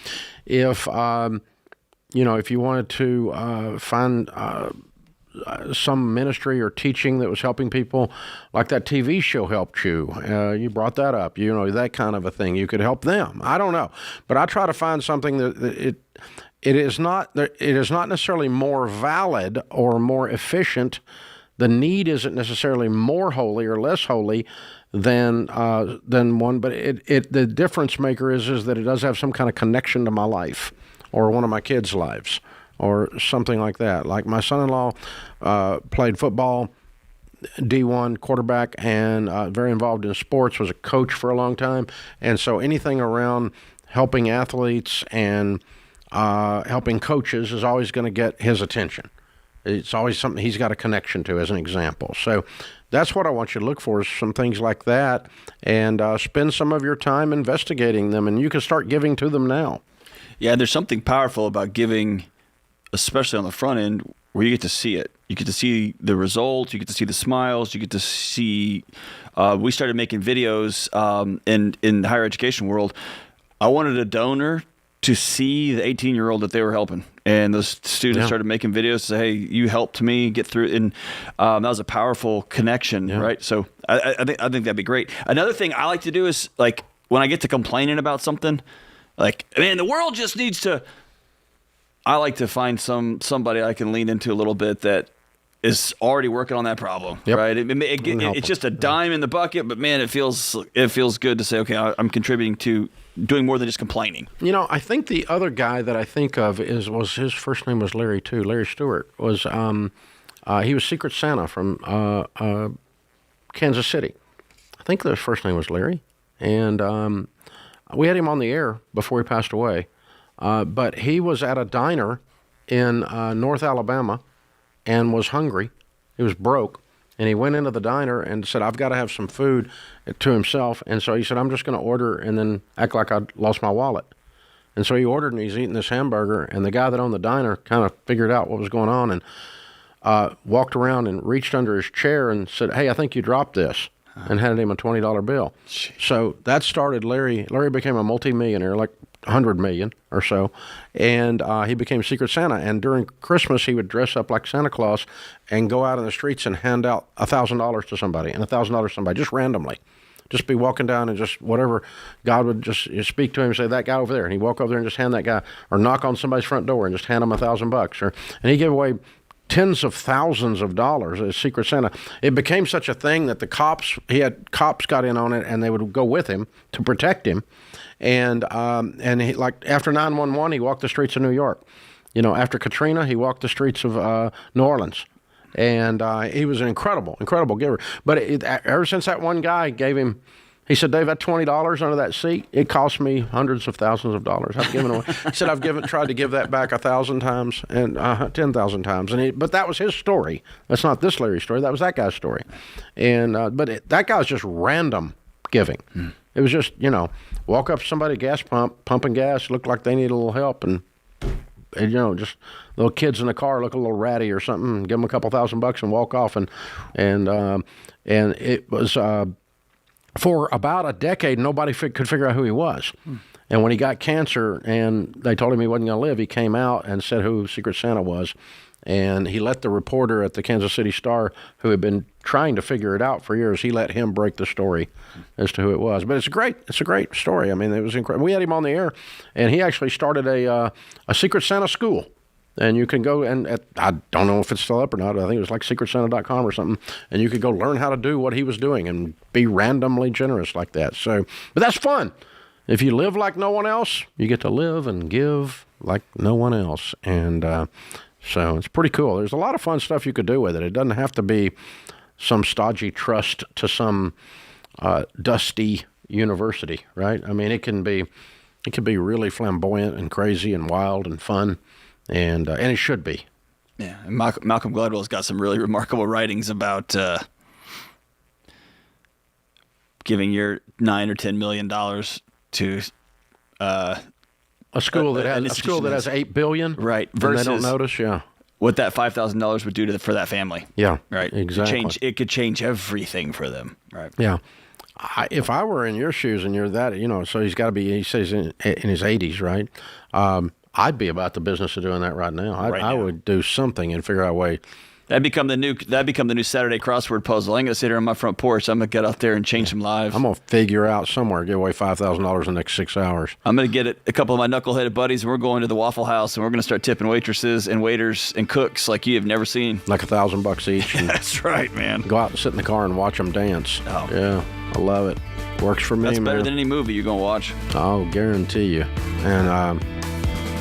If you wanted to find some ministry or teaching that was helping people, like that TV show helped you, you brought that up, that kind of a thing, you could help them. I don't know, but I try to find something that it is not necessarily more valid or more efficient. The need isn't necessarily more holy or less holy than one, but the difference maker is that it does have some kind of connection to my life or one of my kids' lives or something like that. Like my son-in-law played football, D1 quarterback, and very involved in sports, was a coach for a long time. And so anything around helping athletes and helping coaches is always going to get his attention. It's always something he's got a connection to, as an example. So that's what I want you to look for, is some things like that, and spend some of your time investigating them, and you can start giving to them now. Yeah, there's something powerful about giving, especially on the front end, where you get to see it. You get to see the results, you get to see the smiles, you get to see, we started making videos in the higher education world. I wanted a donor to see the 18-year-old that they were helping. And those students started making videos to say, hey, you helped me get through. And that was a powerful connection, right? So I think that'd be great. Another thing I like to do is, like, when I get to complaining about something, like, man, the world just needs to, I like to find somebody I can lean into a little bit that is already working on that problem, right? It's just a dime in the bucket, but man, it feels good to say, okay, I'm contributing to doing more than just complaining. You know, I think the other guy that I think of was his first name was Larry too. Larry Stewart was he was Secret Santa from Kansas City. I think his first name was Larry, and we had him on the air before he passed away. But he was at a diner in North Alabama and was hungry. He was broke. And he went into the diner and said, I've got to have some food, to himself. And so he said, I'm just going to order and then act like I lost my wallet. And so he ordered and he's eating this hamburger. And the guy that owned the diner kind of figured out what was going on and walked around and reached under his chair and said, hey, I think you dropped this, and handed him a $20 bill. Jeez. So that started Larry. Larry became a multimillionaire, like 100 million or so, and he became Secret Santa. And during Christmas, he would dress up like Santa Claus and go out in the streets and hand out $1,000 to somebody and $1,000 to somebody, just randomly. Just be walking down and just whatever, God would just speak to him and say, that guy over there. And he'd walk over there and just hand that guy, or knock on somebody's front door and just hand him $1,000. And he gave away tens of thousands of dollars as Secret Santa. It became such a thing that he had cops got in on it, and they would go with him to protect him. And he, like, after 9/11, he walked the streets of New York. You know, after Katrina, he walked the streets of New Orleans. And he was an incredible giver. But ever since that one guy gave him, he said, Dave, that $20 under that seat, it cost me hundreds of thousands of dollars. I've given away. He said, tried to give that back 1,000 times and 10,000 times. But that was his story. That's not this Larry story. That was that guy's story. And that guy's just random giving. It was just, walk up to somebody at gas pump, pumping gas, looked like they need a little help, and just little kids in the car look a little ratty or something, give them a couple $1,000 and walk off. And it was for about a decade, nobody could figure out who he was. And when he got cancer and they told him he wasn't going to live, he came out and said who Secret Santa was. And he let the reporter at the Kansas City Star, who had been trying to figure it out for years, he let him break the story as to who it was. But it's a great story. I mean, it was incredible. We had him on the air, and he actually started a Secret Santa school. And you can go, and I don't know if it's still up or not. I think it was like secretsanta.com or something. And you could go learn how to do what he was doing and be randomly generous like that. So, but that's fun. If you live like no one else, you get to live and give like no one else. And so it's pretty cool. There's a lot of fun stuff you could do with it. It doesn't have to be some stodgy trust to some dusty university, right? I mean, it can be really flamboyant and crazy and wild and fun. And it should be. Yeah, and Malcolm Gladwell's got some really remarkable writings about giving your $9 or $10 million to a school that has $8 billion, right? Versus they don't notice, what that $5,000 would do for that family, right, exactly. It could change everything for them, right? Yeah. If I were in your shoes and you're that, so he's got to be. He says in his 80s, right? I'd be about the business of doing that right now. I would do something and figure out a way. That'd become the new Saturday crossword puzzle. I'm gonna sit here on my front porch. I'm gonna get out there and change some lives. I'm gonna figure out somewhere, give away $5,000 in the next 6 hours. I'm gonna get a couple of my knuckleheaded buddies, and we're going to the Waffle House, and we're gonna start tipping waitresses and waiters and cooks like you have never seen. Like $1,000 each. That's right, man. Go out and sit in the car and watch them dance. Oh. Yeah, I love it. Works for me. That's better than any movie you're gonna watch. I'll guarantee you. And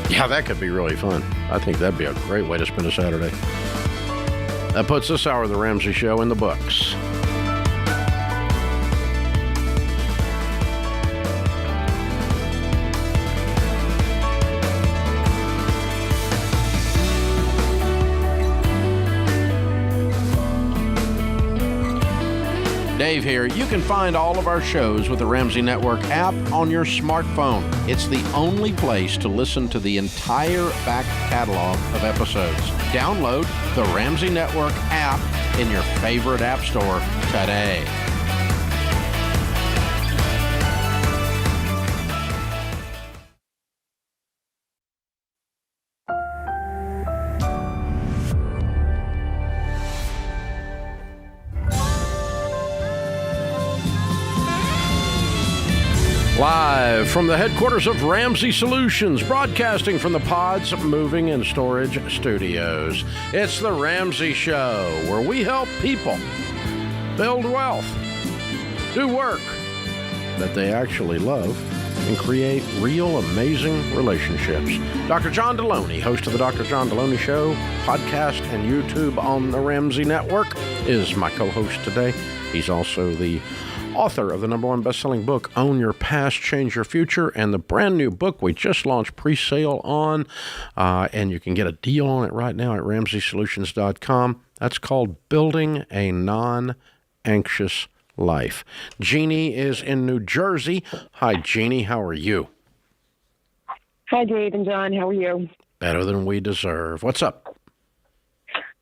yeah, that could be really fun. I think that'd be a great way to spend a Saturday. That puts this hour of the Ramsey Show in the books. Dave here. You can find all of our shows with the Ramsey Network app on your smartphone. It's the only place to listen to the entire back catalog of episodes. Download the Ramsey Network app in your favorite app store today. Live from the headquarters of Ramsey Solutions, broadcasting from the Pods Moving and Storage Studios. It's the Ramsey Show, where we help people build wealth, do work that they actually love, and create real amazing relationships. Dr. John Deloney, host of the Dr. John Deloney Show, podcast and YouTube on the Ramsey Network, is my co-host today. He's also the author of the #1 best-selling book, Own Your Past, Change Your Future, and the brand new book we just launched pre-sale on, and you can get a deal on it right now at RamseySolutions.com. That's called Building a Non-Anxious Life. Jeannie is in New Jersey. Hi, Jeannie. How are you? Hi, Dave and John. How are you? Better than we deserve. What's up?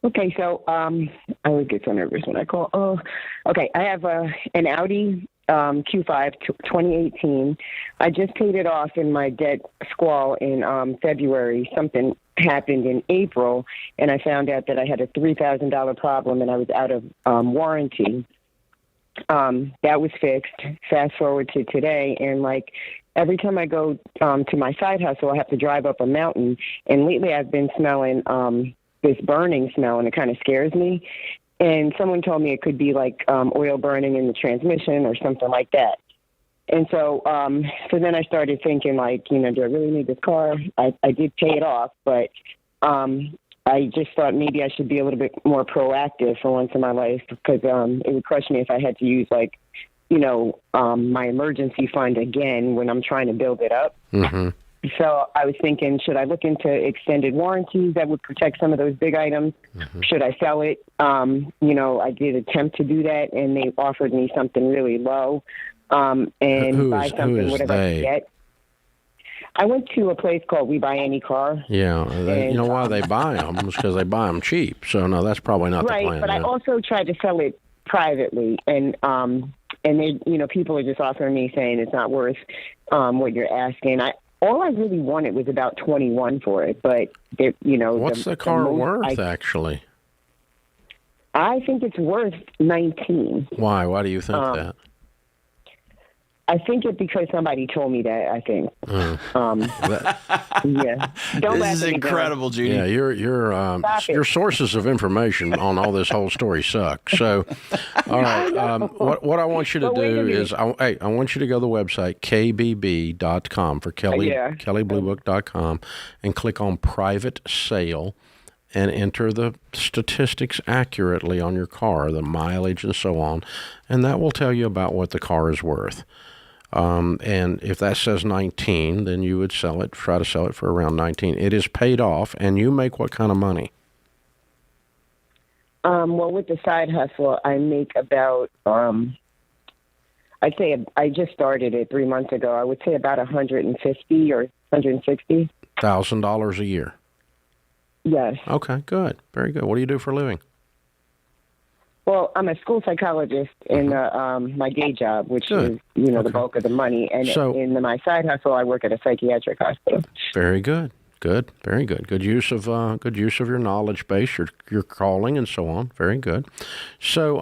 Okay, so I always get so nervous when I call. Oh, okay. I have an Audi Q5 2018. I just paid it off in my debt squall in February. Something happened in April, and I found out that I had a $3,000 problem, and I was out of warranty. That was fixed. Fast forward to today, and like every time I go to my side hustle, I have to drive up a mountain. And lately, I've been smelling this burning smell, and it kind of scares me. And someone told me it could be like oil burning in the transmission or something like that. And so then I started thinking, like, do I really need this car? I did pay it off, but I just thought maybe I should be a little bit more proactive for once in my life, because it would crush me if I had to use, like, my emergency fund again when I'm trying to build it up. Mm-hmm. So I was thinking, should I look into extended warranties that would protect some of those big items? Mm-hmm. Should I sell it? I did attempt to do that, and they offered me something really low and buy something, whatever I could get. I went to a place called We Buy Any Car. Yeah, you know why they buy them? It's because they buy them cheap. So, no, that's probably not the plan. Right, but I also tried to sell it privately, and they, people are just offering me, saying it's not worth what you're asking. All I really wanted was about 21 for it, but what's the car worth actually? I think it's worth 19. Why? Why do you think that? I think it's because somebody told me that. I think. Yeah. This is incredible, Judy. Yeah, your sources of information on all this whole story suck. So, all right. What I want you to do is, I want you to go to the website kbb.com for kellybluebook.com and click on private sale and enter the statistics accurately on your car, the mileage and so on, and that will tell you about what the car is worth. And if that says 19, then you would try to sell it for around 19. It is paid off, and you make what kind of money? Well, with the side hustle, I make about, I'd say I just started it 3 months ago. I would say about $150 or $160. $1,000 a year? Yes. Okay, good. Very good. What do you do for a living? Well, I'm a school psychologist in my day job, which is, the bulk of the money. And in my side hustle, I work at a psychiatric hospital. Very good. Good. Very good. Good use of your knowledge base, your calling, and so on. Very good. So,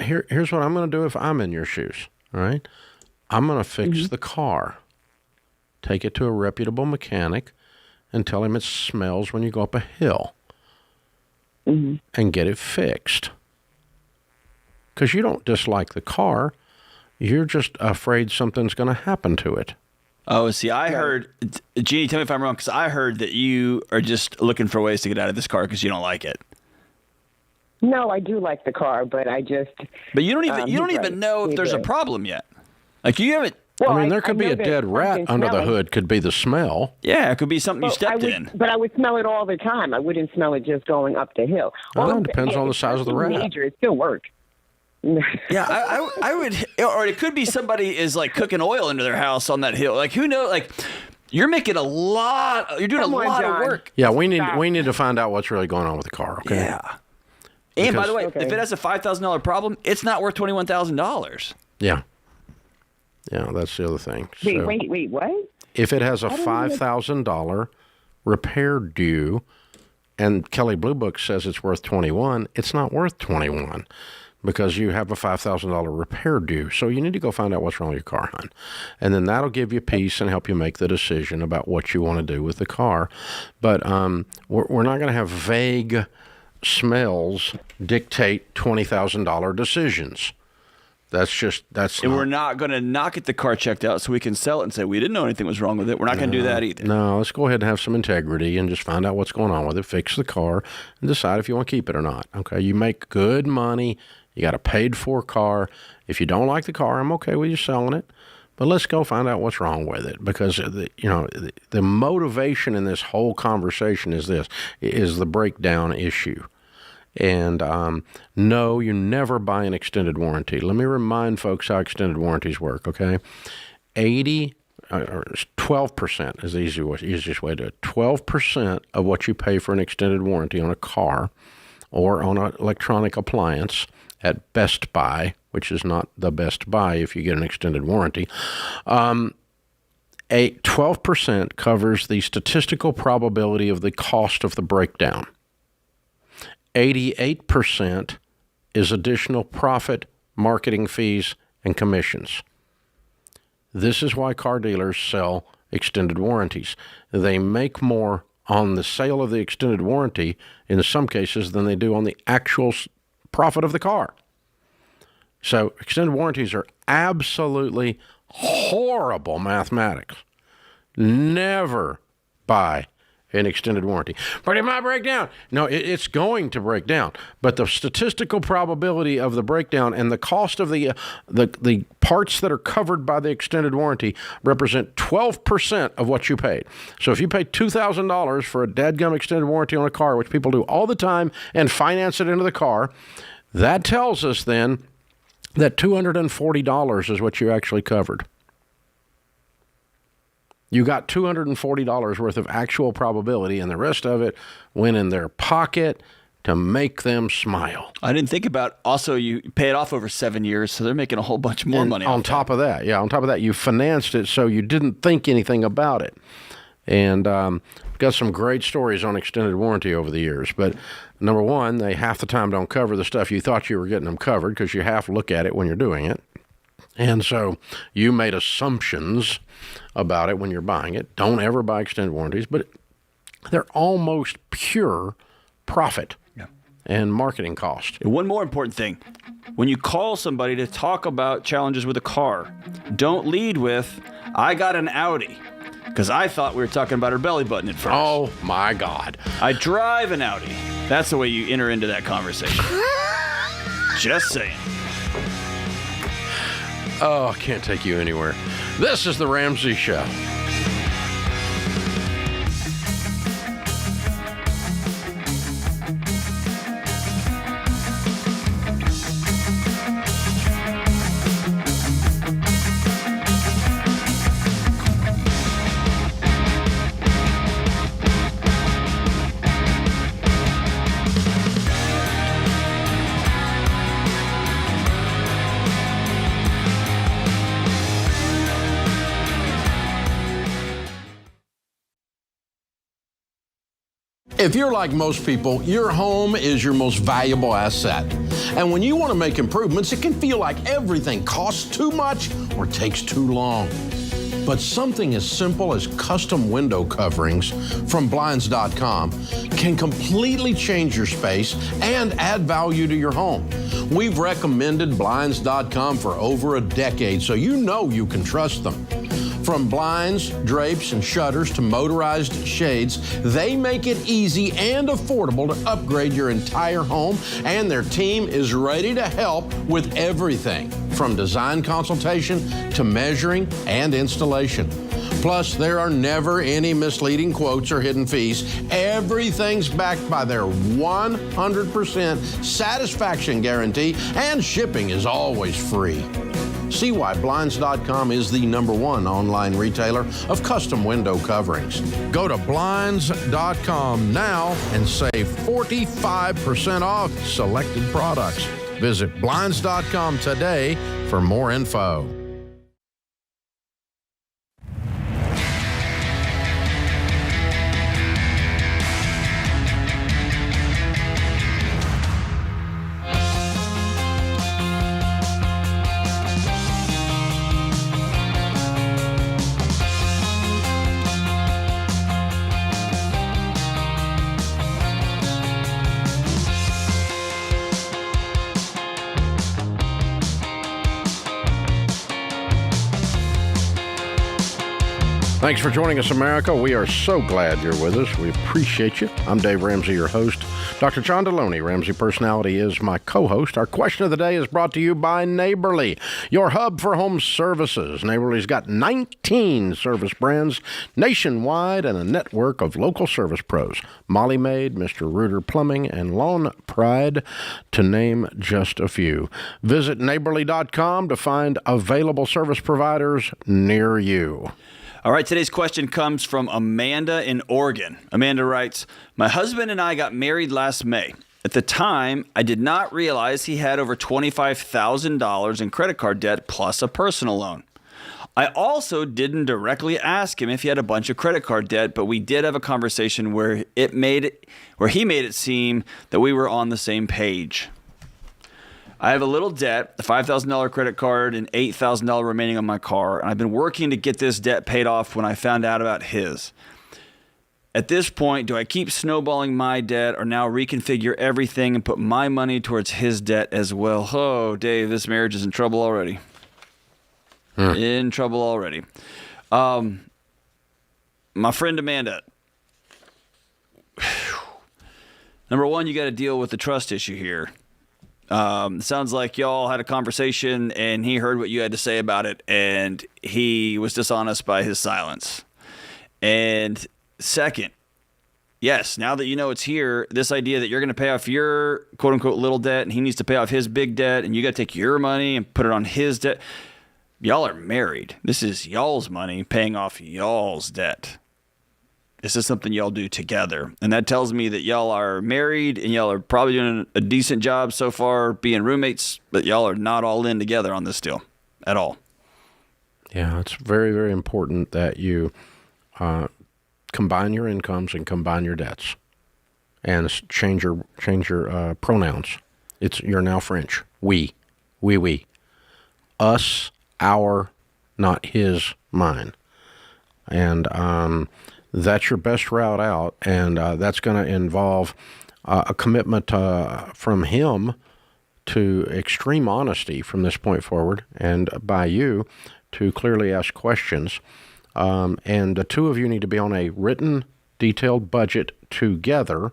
here's what I'm going to do if I'm in your shoes. All right, I'm going to fix the car. Take it to a reputable mechanic, and tell him it smells when you go up a hill. And get it fixed. Because you don't dislike the car. You're just afraid something's going to happen to it. Oh, see, I heard, Jeannie, tell me if I'm wrong, because I heard that you are just looking for ways to get out of this car because you don't like it. No, I do like the car, but I just... But you don't even know if there's a problem yet. Like, you haven't... Well, there could be a dead rat under the hood. Could be the smell. Yeah, it could be something you stepped in. But I would smell it all the time. I wouldn't smell it just going up the hill. It depends on the size of the rat. Major, it still works. Yeah, I would, or it could be somebody is like cooking oil into their house on that hill. Like, who knows? Like, you're making a lot. You're doing a lot of work. Yeah, we need to find out what's really going on with the car. Okay. Yeah. And by the way, if it has a $5,000 problem, it's not worth $21,000. Yeah. Yeah, that's the other thing. Wait, what? If it has a $5,000 repair due, and Kelley Blue Book says it's worth $21, it's not worth $21. because you have a $5,000 repair due. So you need to go find out what's wrong with your car, hon. And then that'll give you peace and help you make the decision about what you want to do with the car. But we're not going to have vague smells dictate $20,000 decisions. And we're not going to not get the car checked out so we can sell it and say we didn't know anything was wrong with it. We're not going to do that either. No, let's go ahead and have some integrity and just find out what's going on with it, fix the car, and decide if you want to keep it or not. Okay, you make good money. You got a paid-for car. If you don't like the car, I'm okay with you selling it. But let's go find out what's wrong with it, because the motivation in this whole conversation is the breakdown issue. And no, you never buy an extended warranty. Let me remind folks how extended warranties work, okay? 12% is the easiest way to do it. 12% of what you pay for an extended warranty on a car or on an electronic appliance at Best Buy, which is not the Best Buy if you get an extended warranty, 12% covers the statistical probability of the cost of the breakdown. 88% is additional profit, marketing fees, and commissions. This is why car dealers sell extended warranties. They make more on the sale of the extended warranty in some cases than they do on the actual profit of the car. So extended warranties are absolutely horrible mathematics. Never buy an extended warranty. But it might break down. No, it's going to break down. But the statistical probability of the breakdown and the cost of the parts that are covered by the extended warranty represent 12% of what you paid. So if you pay $2,000 for a dadgum extended warranty on a car, which people do all the time, and finance it into the car, that tells us then that $240 is what you actually covered. You got $240 worth of actual probability, and the rest of it went in their pocket to make them smile. I didn't think about, also you pay it off over 7 years, so they're making a whole bunch more money. On top of that, you financed it so you didn't think anything about it. And got some great stories on extended warranty over the years. But number one, they half the time don't cover the stuff you thought you were getting them covered, because you half look at it when you're doing it. And so you made assumptions about it when you're buying it. Don't ever buy extended warranties, but they're almost pure profit and marketing cost. And one more important thing. When you call somebody to talk about challenges with a car, don't lead with, I got an Audi, because I thought we were talking about her belly button at first. Oh, my God. I drive an Audi. That's the way you enter into that conversation. Just saying. Oh, I can't take you anywhere. This is The Ramsey Show. If you're like most people, your home is your most valuable asset. And when you want to make improvements, it can feel like everything costs too much or takes too long. But something as simple as custom window coverings from Blinds.com can completely change your space and add value to your home. We've recommended Blinds.com for over a decade, so you know you can trust them. From blinds, drapes, and shutters to motorized shades, they make it easy and affordable to upgrade your entire home, and their team is ready to help with everything from design consultation to measuring and installation. Plus, there are never any misleading quotes or hidden fees. Everything's backed by their 100% satisfaction guarantee, and shipping is always free. See why Blinds.com is the #1 online retailer of custom window coverings. Go to Blinds.com now and save 45% off selected products. Visit Blinds.com today for more info. Thanks for joining us, America. We are so glad you're with us. We appreciate you. I'm Dave Ramsey, your host. Dr. John Deloney, Ramsey Personality, is my co-host. Our question of the day is brought to you by Neighborly, your hub for home services. Neighborly's got 19 service brands nationwide and a network of local service pros. Molly Maid, Mr. Reuter Plumbing, and Lawn Pride, to name just a few. Visit neighborly.com to find available service providers near you. All right, today's question comes from Amanda in Oregon. Amanda writes, my husband and I got married last May. At the time, I did not realize he had over $25,000 in credit card debt plus a personal loan. I also didn't directly ask him if he had a bunch of credit card debt, but we did have a conversation where he made it seem that we were on the same page. I have a little debt, a $5,000 credit card and $8,000 remaining on my car, and I've been working to get this debt paid off when I found out about his. At this point, do I keep snowballing my debt or now reconfigure everything and put my money towards his debt as well? Oh, Dave, this marriage is in trouble already. In trouble already. My friend Amanda. Number one, you got to deal with the trust issue here. It sounds like y'all had a conversation and he heard what you had to say about it and he was dishonest by his silence. And second, yes, now that you know it's here, this idea that you're going to pay off your quote unquote little debt and he needs to pay off his big debt and you got to take your money and put it on his debt. Y'all are married. This is y'all's money paying off y'all's debt. This is something y'all do together. And that tells me that y'all are married and y'all are probably doing a decent job so far being roommates, but y'all are not all in together on this deal at all. Yeah, it's very, very important that you combine your incomes and combine your debts and change your pronouns. You're now French. We. Us, our, not his, mine. And that's your best route out, and that's going to involve a commitment from him to extreme honesty from this point forward, and by you to clearly ask questions. And the two of you need to be on a written, detailed budget together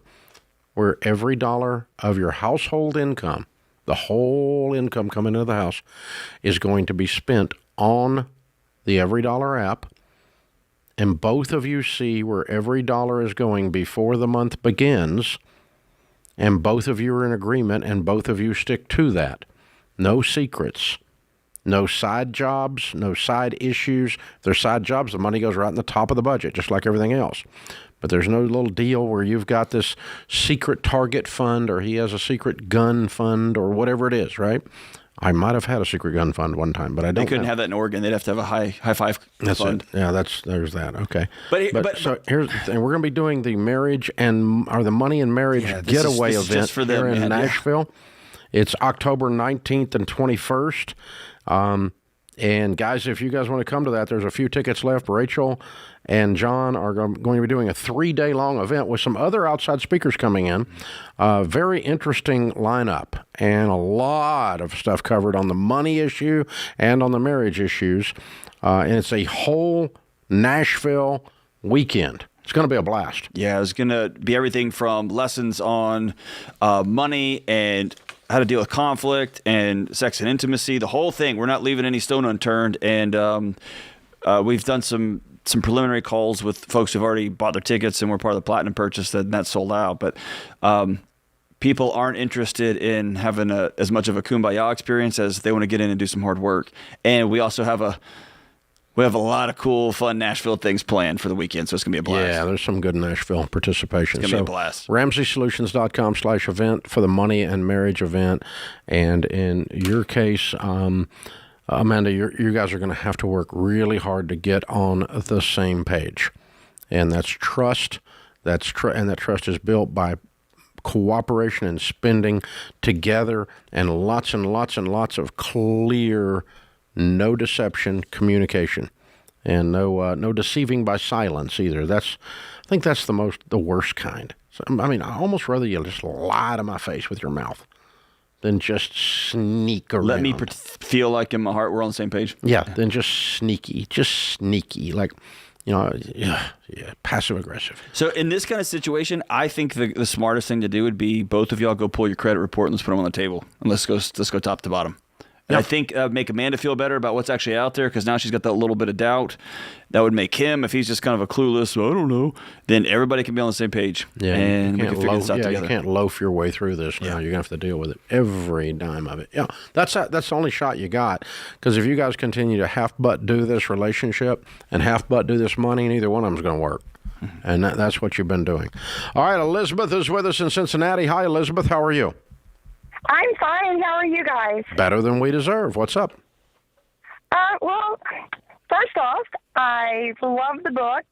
where every dollar of your household income, the whole income coming into the house, is going to be spent on the Every Dollar app. And both of you see where every dollar is going before the month begins, and both of you are in agreement, and both of you stick to that. No secrets, no side jobs, no side issues. If there's side jobs, the money goes right in the top of the budget, just like everything else. But there's no little deal where you've got this secret target fund or he has a secret gun fund or whatever it is, right? I might have had a secret gun fund one time, but I don't. They couldn't have that in Oregon. They'd have to have a high five fund. It. Yeah, there's that. Okay. But so here's the thing. We're going to be doing the marriage or the money and marriage getaway event for them, here in Nashville. Yeah. It's October 19th and 21st. And guys, if you guys want to come to that, there's a few tickets left. Rachel and John are going to be doing a 3-day-long event with some other outside speakers coming in. Very interesting lineup and a lot of stuff covered on the money issue and on the marriage issues. And it's a whole Nashville weekend. It's going to be a blast. Yeah, it's going to be everything from lessons on money and how to deal with conflict and sex and intimacy, the whole thing. We're not leaving any stone unturned. And we've done some preliminary calls with folks who've already bought their tickets and were part of the Platinum purchase, and that's sold out. But people aren't interested in having as much of a kumbaya experience as they want to get in and do some hard work. And we also have a lot of cool, fun Nashville things planned for the weekend, so it's going to be a blast. Yeah, there's some good Nashville participation. It's going to be a blast. RamseySolutions.com/event for the money and marriage event. And in your case, Amanda, you guys are going to have to work really hard to get on the same page. And that's trust. And that trust is built by cooperation and spending together and lots of clear, no deception communication, and no deceiving by silence either. I think that's the worst kind. So, I mean, I almost rather you just lie to my face with your mouth than just sneak around. Let me feel like in my heart we're on the same page. Yeah, then just sneaky. Like, passive aggressive. So in this kind of situation, I think the smartest thing to do would be both of y'all go pull your credit report and let's put them on the table and let's go top to bottom. And I think make Amanda feel better about what's actually out there because now she's got that little bit of doubt. That would make him, if he's just kind of a clueless, I don't know, then everybody can be on the same page. Yeah, and we can figure this out together. You can't loaf your way through this now. You're going to have to deal with it, every dime of it. Yeah, that's the only shot you got because if you guys continue to half-butt do this relationship and half-butt do this money, neither one of them's going to work. And that's what you've been doing. All right, Elizabeth is with us in Cincinnati. Hi, Elizabeth. How are you? I'm fine. How are you guys? Better than we deserve. What's up? Well, first off, I love the book,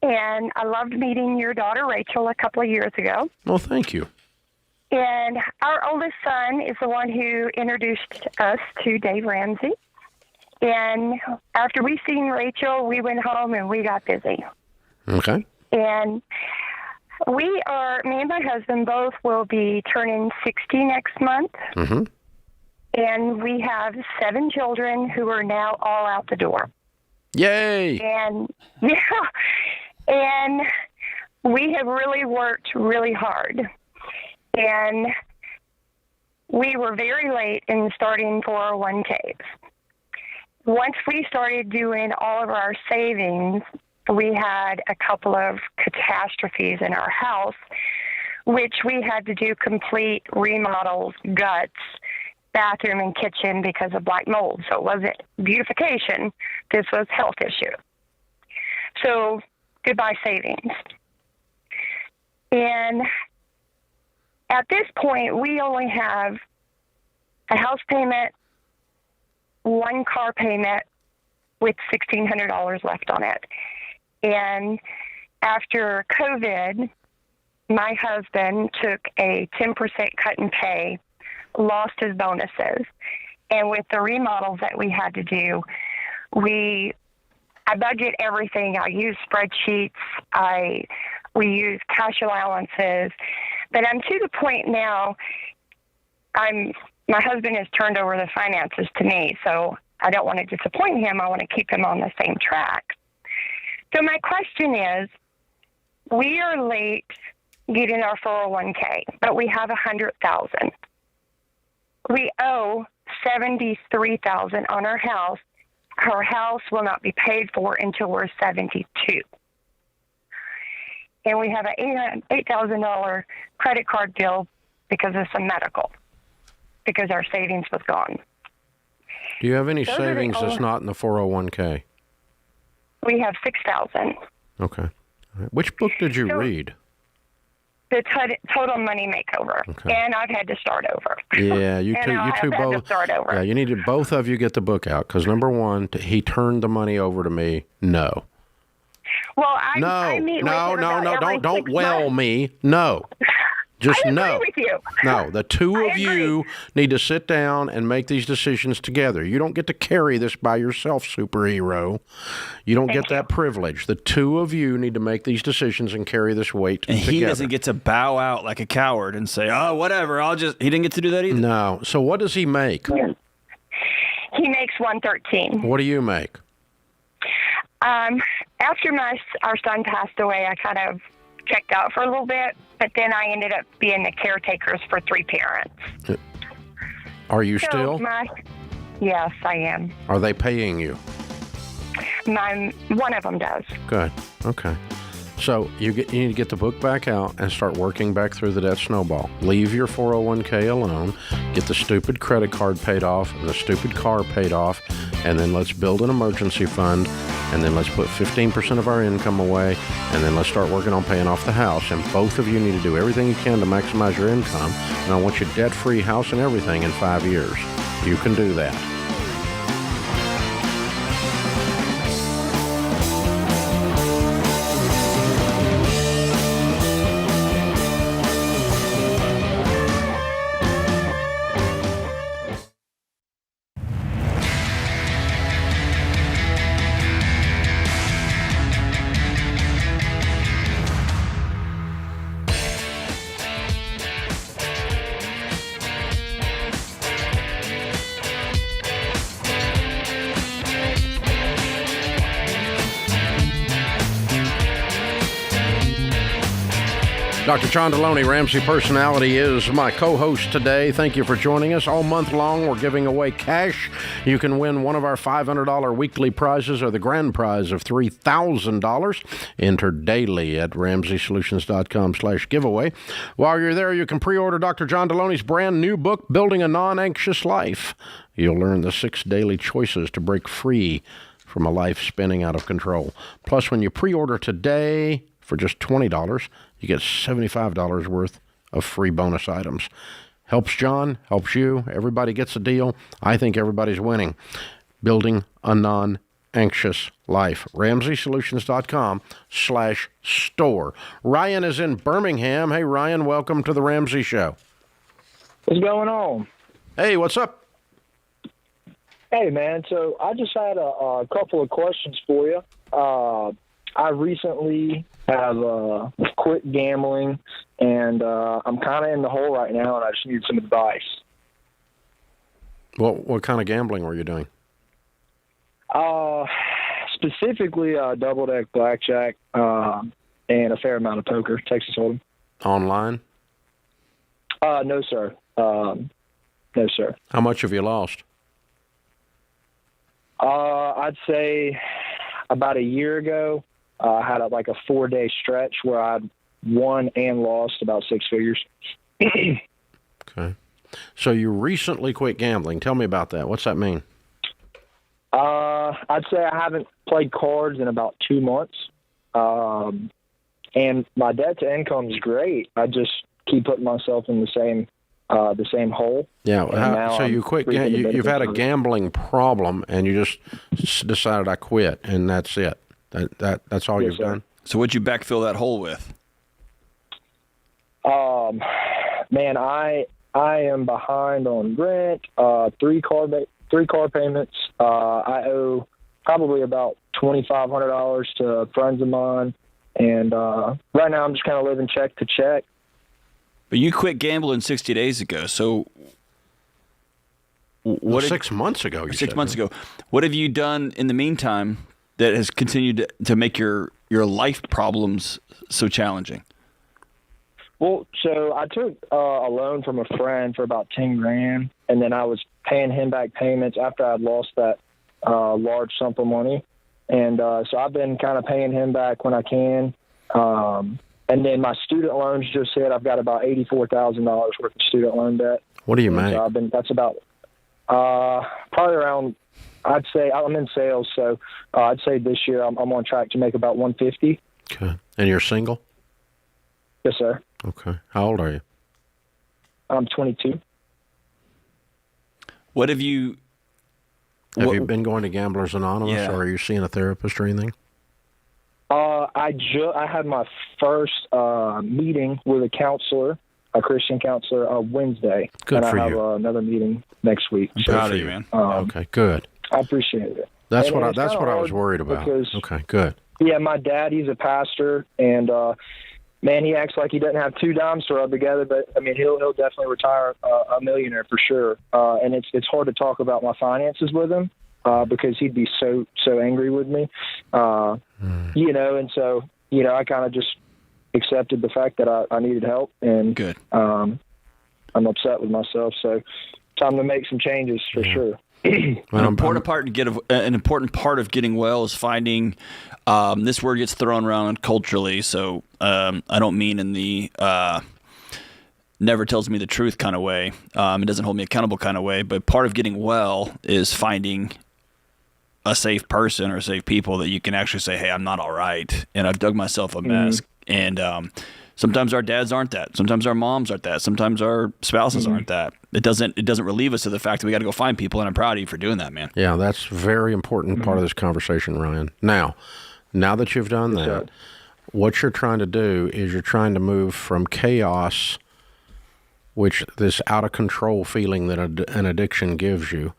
and I loved meeting your daughter, Rachel, a couple of years ago. Well, thank you. And our oldest son is the one who introduced us to Dave Ramsey. And after we seen Rachel, we went home and we got busy. Okay. And me and my husband both will be turning 60 next month. Mm-hmm. And we have 7 children who are now all out the door. Yay! And we have really worked really hard. And we were very late in starting 401ks. Once we started doing all of our savings, we had a couple of catastrophes in our house, which we had to do complete remodels, guts, bathroom and kitchen because of black mold. So it wasn't beautification. This was health issue. So goodbye savings. And at this point, we only have a house payment, 1 car payment with $1,600 left on it. And after COVID, my husband took a 10% cut in pay, lost his bonuses. And with the remodels that we had to do, I budget everything. I use spreadsheets. We use cash allowances. But I'm to the point now, my husband has turned over the finances to me, so I don't want to disappoint him. I want to keep him on the same track. So my question is, we are late getting our 401k, but we have $100,000. We owe $73,000 on our house. Our house will not be paid for until we're 72. And we have an $8,000 credit card bill because of some medical, because our savings was gone. Do you have any savings that's not in the 401k? We have $6,000. Okay. Which book did you read? The Total Money Makeover. Okay. And I've had to start over. Yeah, you two both. Start over. Yeah, you need to both of you get the book out because number one, he turned the money over to me. No. Well, I meet with him about every don't 6 well months. me. No. Just I agree no. with you. No, the two of you need to sit down and make these decisions together. You don't get to carry this by yourself, superhero. You don't get that privilege. The two of you need to make these decisions and carry this weight and together. he doesn't get to bow out like a coward and say, oh, whatever, he didn't get to do that either. No. So what does he make? He makes $113. What do you make? After our son passed away, I kind of checked out for a little bit, but then I ended up being the caretakers for 3 parents. Are you still? Yes, I am. Are they paying you? One of them does. Good. Okay. So you need to get the book back out and start working back through the debt snowball. Leave your 401k alone. Get the stupid credit card paid off and the stupid car paid off, and then let's build an emergency fund, and then let's put 15% of our income away, and then let's start working on paying off the house. And both of you need to do everything you can to maximize your income, and I want you debt-free house and everything in 5 years. You can do that. Dr. John Deloney, Ramsey Personality, is my co-host today. Thank you for joining us. All month long, we're giving away cash. You can win one of our $500 weekly prizes or the grand prize of $3,000. Enter daily at RamseySolutions.com/giveaway. While you're there, you can pre-order Dr. John Deloney's brand new book, Building a Non-Anxious Life. You'll learn the 6 daily choices to break free from a life spinning out of control. Plus, when you pre-order today for just $20, you get $75 worth of free bonus items. Helps John, helps you. Everybody gets a deal. I think everybody's winning. Building a non-anxious life. RamseySolutions.com/store. Ryan is in Birmingham. Hey, Ryan, welcome to the Ramsey Show. What's going on? Hey, what's up? Hey, man. So I just had a couple of questions for you. I recently have quit gambling, and I'm kind of in the hole right now, and I just need some advice. What kind of gambling were you doing? Specifically, double-deck blackjack and a fair amount of poker, Texas Hold'em. Online? No, sir. No, sir. How much have you lost? I'd say about a year ago, I had a 4-day stretch where I'd won and lost about 6 figures. Okay. So you recently quit gambling. Tell me about that. What's that mean? I'd say I haven't played cards in about 2 months. And my debt to income is great. I just keep putting myself in the same hole. Yeah. So you quit. You've had a gambling problem, and you just decided I quit, and that's it. That's all you've done. So what'd you backfill that hole with? Man, I am behind on rent. 3 car payments. I owe probably about $2,500 to friends of mine, and right now I'm just kind of living check to check. But you quit gambling 60 days ago. So what? 6 months ago. You 6 months ago. What have you done in the meantime that has continued to make your life problems so challenging? Well, so I took a loan from a friend for about $10,000, and then I was paying him back payments after I'd lost that large sum of money. And so I've been kind of paying him back when I can. And then my student loans just hit. I've got about $84,000 worth of student loan debt. What do you make? So that's about probably around. I'd say I'm in sales, so I'd say this year I'm on track to make about $150,000. Okay. And you're single? Yes, sir. Okay. How old are you? I'm 22. What have you? Have you been going to Gamblers Anonymous, or are you seeing a therapist or anything? I had my first meeting with a counselor, a Christian counselor, Wednesday. Good and for I have you. Another meeting next week. I'm proud of you, man. Okay, good. I appreciate it. That's And what it's I kinda was worried about. because- Okay, good. Yeah, my dad, he's a pastor, and man, he acts like he doesn't have 2 dimes to rub together. But I mean, he'll definitely retire a millionaire for sure. And it's hard to talk about my finances with him because he'd be so angry with me. You know, and so I kind of just accepted the fact that I needed help, and good. I'm upset with myself, so time to make some changes for sure. An important part of getting well is finding. This word gets thrown around culturally, so I don't mean in the never tells me the truth kind of way. It doesn't hold me accountable kind of way. But part of getting well is finding a safe person or safe people that you can actually say, "Hey, I'm not all right," and I've dug myself a mess. And sometimes our dads aren't that. Sometimes our moms aren't that. Sometimes our spouses aren't that. It doesn't relieve us of the fact that we got to go find people. And I'm proud of you for doing that, man. Yeah, that's a very important part of this conversation, Ryan. Now that you've done that, what you're trying to do is you're trying to move from chaos, which this out of control feeling that an addiction gives you,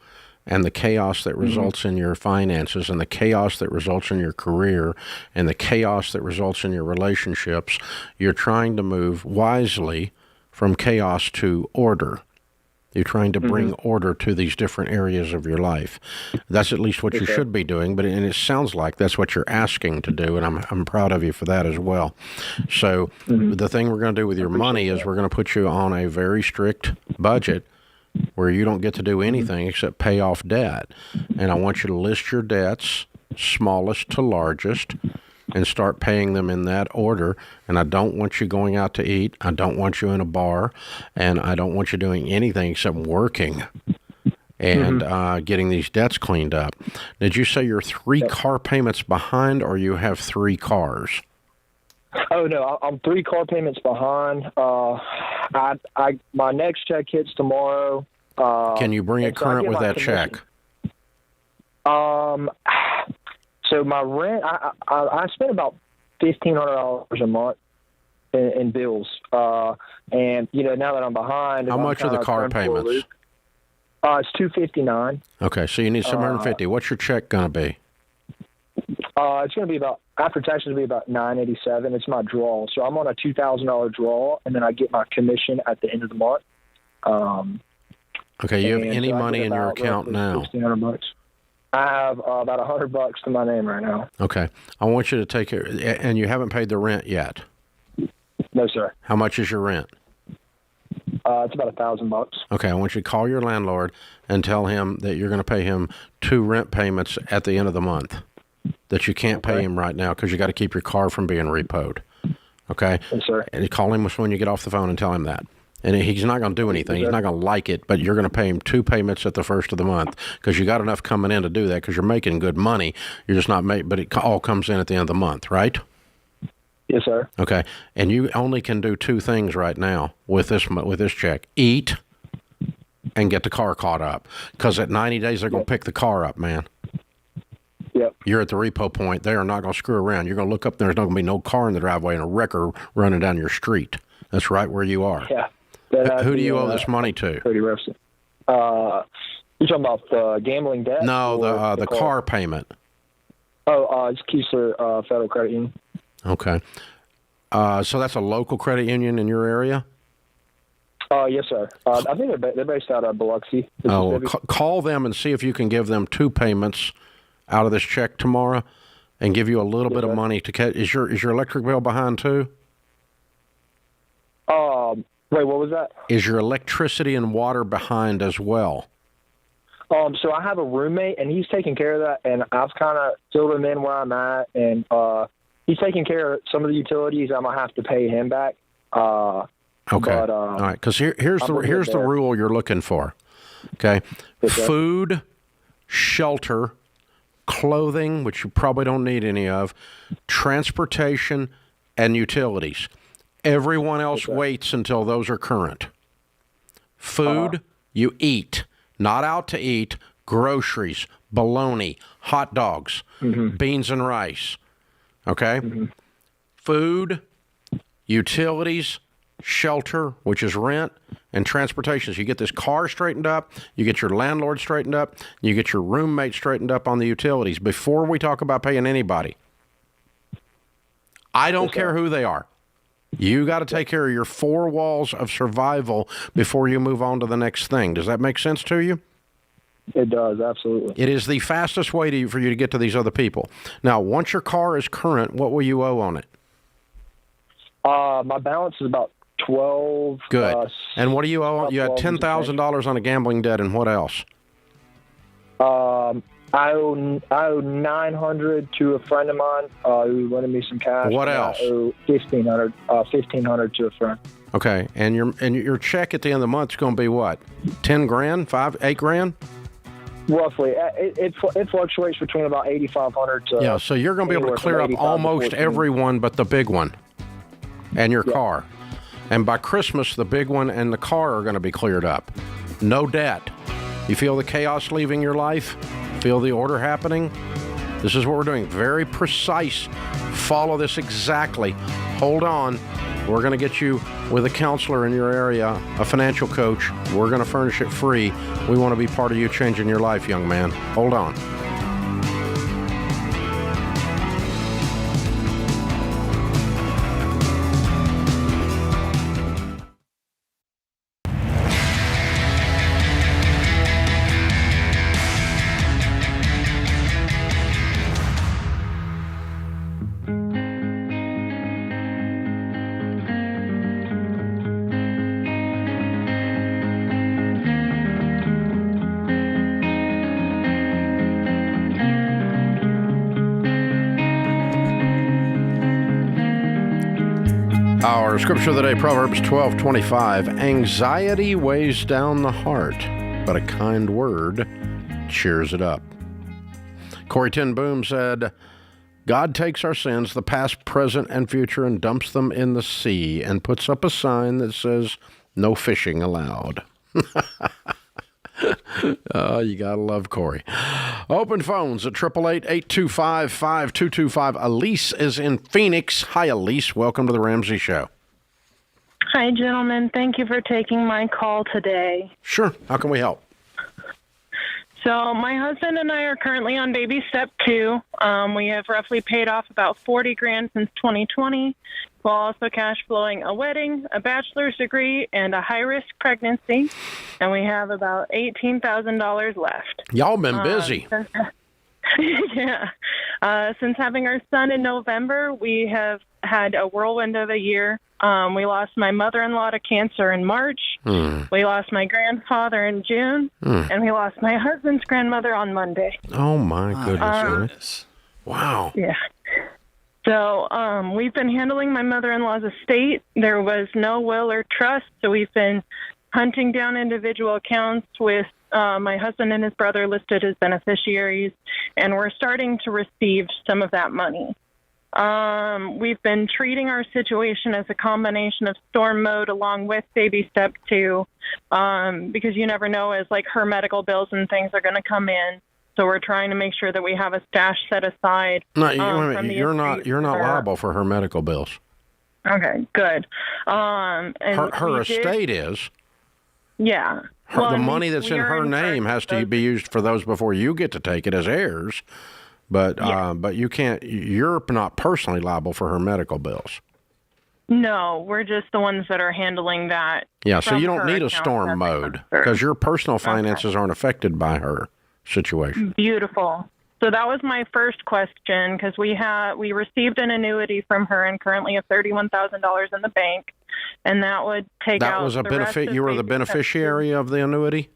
and the chaos that results in your finances, and the chaos that results in your career, and the chaos that results in your relationships. You're trying to move wisely from chaos to order. You're trying to bring order to these different areas of your life. That's at least what you should be doing, and it sounds like that's what you're asking to do, and I'm proud of you for that as well. So the thing we're going to do with your money is we're going to put you on a very strict budget where you don't get to do anything except pay off debt. And I want you to list your debts, smallest to largest, and start paying them in that order. And I don't want you going out to eat. I don't want you in a bar. And I don't want you doing anything except working and getting these debts cleaned up. Did you say you're 3 car payments behind, or you have 3 cars? Oh, no, I'm 3 car payments behind. My next check hits tomorrow. Can you bring it current with that check? So my rent, I spend about $1,500 a month in bills. And, now that I'm behind. How much are the car payments? It's $259. Okay, so you need $750. What's your check going to be? It's going to be about, after taxes, it'll be about $987. It's my draw. So I'm on a $2,000 draw, and then I get my commission at the end of the month. Okay, you have any money in your account now? $1,500. I have about $100 to my name right now. Okay. I want you to take care, and you haven't paid the rent yet? No, sir. How much is your rent? It's about $1,000. Okay, I want you to call your landlord and tell him that you're going to pay him 2 rent payments at the end of the month, that you can't pay him right now because you got to keep your car from being repoed. Okay? Yes, sir. And call him when you get off the phone and tell him that. And he's not going to do anything. He's not going to like it, but you're going to pay him 2 payments at the first of the month because you got enough coming in to do that because you're making good money. You're just not but it all comes in at the end of the month, right? Yes, sir. Okay. And you only can do 2 things right now with this check. Eat and get the car caught up because at 90 days they're going to pick the car up, man. Yep. You're at the repo point. They are not going to screw around. You're going to look up, there's not going to be no car in the driveway and a wrecker running down your street. That's right where you are. Yeah. Who do you owe this money to? Pretty rough. You talking about the gambling debt? No, the car payment. It's Keesler Federal Credit Union. Okay. So that's a local credit union in your area? Yes, sir. I think they're based out of Biloxi. Oh, call them and see if you can give them 2 payments out of this check tomorrow and give you a little bit of money to catch. Is your electric bill behind too? Wait, what was that? Is your electricity and water behind as well? So I have a roommate, and he's taking care of that, and I've kind of filled him in where I'm at, and he's taking care of some of the utilities. I'm going to have to pay him back. Okay. But, all right, because here's the rule you're looking for. Okay. Food, shelter, clothing, which you probably don't need any of, transportation, and utilities. Everyone else waits until those are current. Food, you eat, not out to eat, groceries, bologna, hot dogs, beans and rice. Okay? Food, utilities, shelter, which is rent, and transportation. So you get this car straightened up, you get your landlord straightened up, you get your roommate straightened up on the utilities before we talk about paying anybody. I don't care who they are. You got to take care of your 4 walls of survival before you move on to the next thing. Does that make sense to you? It does, absolutely. It is the fastest way for you to get to these other people. Now, once your car is current, what will you owe on it? My balance is about $12. Good. And what do you owe? You had $10,000 on a gambling debt, and what else? I owe $900 to a friend of mine who lended me some cash. What else? I owe $1,500 to a friend. Okay, and your check at the end of the month is going to be what? 10 grand, 8 grand? Roughly, it fluctuates between about 8,500 to. Yeah, so you're going to be able to clear up almost everyone but the big one, and your car. And by Christmas, the big one and the car are going to be cleared up. No debt. You feel the chaos leaving your life? Feel the order happening? This is what we're doing. Very precise. Follow this exactly. Hold on. We're going to get you with a counselor in your area, a financial coach. We're going to furnish it free. We want to be part of you changing your life, young man. Hold on. Our scripture of the day, Proverbs 12:25. Anxiety weighs down the heart, but a kind word cheers it up. Corrie ten Boom said, God takes our sins, the past, present, and future, and dumps them in the sea and puts up a sign that says, no fishing allowed. Oh, you gotta love Corey. Open phones at 888-825-5225. Elise is in Phoenix. Hi, Elise. Welcome to the Ramsey Show. Hi, gentlemen. Thank you for taking my call today. Sure. How can we help? So my husband and I are currently on baby step 2. We have roughly paid off about $40,000 since 2020, while also cash flowing a wedding, a bachelor's degree, and a high-risk pregnancy. And we have about $18,000 left. Y'all been busy. Yeah. Since having our son in November, we have had a whirlwind of a year. We lost my mother-in-law to cancer in March. We lost my grandfather in June. And we lost my husband's grandmother on Monday. Oh, my goodness. Wow. Yeah. So we've been handling my mother-in-law's estate. There was no will or trust, so we've been hunting down individual accounts with my husband and his brother listed as beneficiaries, and we're starting to receive some of that money. We've been treating our situation as a combination of storm mode along with baby step 2, because you never know as like her medical bills and things are going to come in. So we're trying to make sure that we have a stash set aside. No, you're not liable for her medical bills. Okay, good. And her estate is. Yeah. The money that's in her name has to be used for those before you get to take it as heirs. But you can't. You're not personally liable for her medical bills. No, we're just the ones that are handling that. Yeah, so you don't need a storm mode because your personal finances aren't affected by her situation. Beautiful. So that was my first question, because we received an annuity from her and currently have $31,000 in the bank, and that would take that out was a the rest benefit. of You were the beneficiary of the annuity?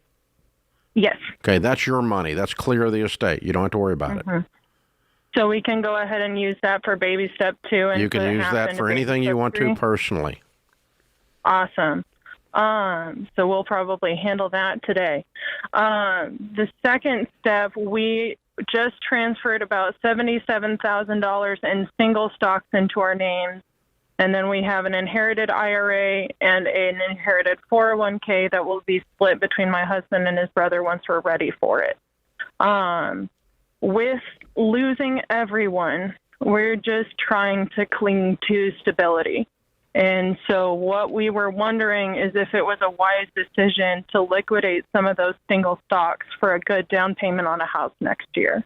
Yes. Okay, that's your money. That's clear of the estate. You don't have to worry about it. So we can go ahead and use that for baby step 2. And you can use that for anything you want to personally. Awesome. So we'll probably handle that today. The second step, we just transferred about $77,000 in single stocks into our names. And then we have an inherited IRA and an inherited 401k that will be split between my husband and his brother once we're ready for it. With losing everyone, we're just trying to cling to stability. And so what we were wondering is if it was a wise decision to liquidate some of those single stocks for a good down payment on a house next year.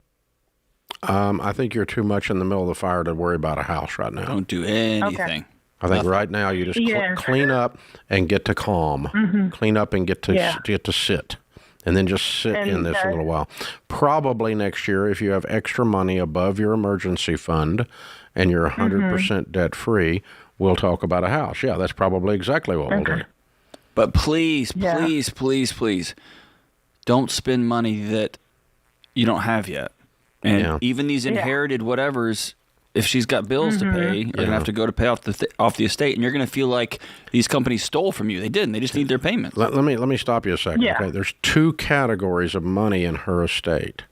I think you're too much in the middle of the fire to worry about a house right now. Don't do anything. Okay. I think right now you just clean up and get to calm. Clean up and get to sit. And then just sit in this a little while. Probably next year, if you have extra money above your emergency fund and you're 100% debt-free, we'll talk about a house. Yeah, that's probably exactly what we'll do. But please, please, don't spend money that you don't have yet. And even these inherited whatevers, if she's got bills to pay, you're going to have to go to pay off the estate, and you're going to feel like these companies stole from you. They didn't. They just need their payment. Let me stop you a second. Yeah. Okay? There's 2 categories of money in her estate.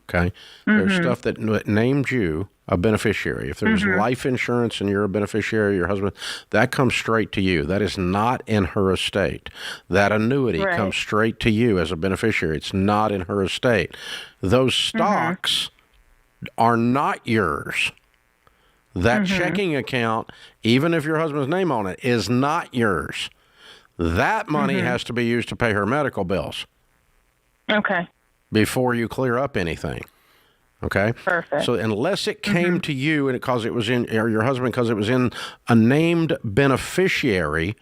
Okay? There's stuff that named you a beneficiary. If there's life insurance and you're a beneficiary, your husband, that comes straight to you. That is not in her estate. That annuity comes straight to you as a beneficiary. It's not in her estate. Those stocks are not yours. That checking account, even if your husband's name on it, is not yours. That money has to be used to pay her medical bills. Okay. Before you clear up anything. Okay? Perfect. So unless it came to you and because it was in, or your husband because it was in a named beneficiary,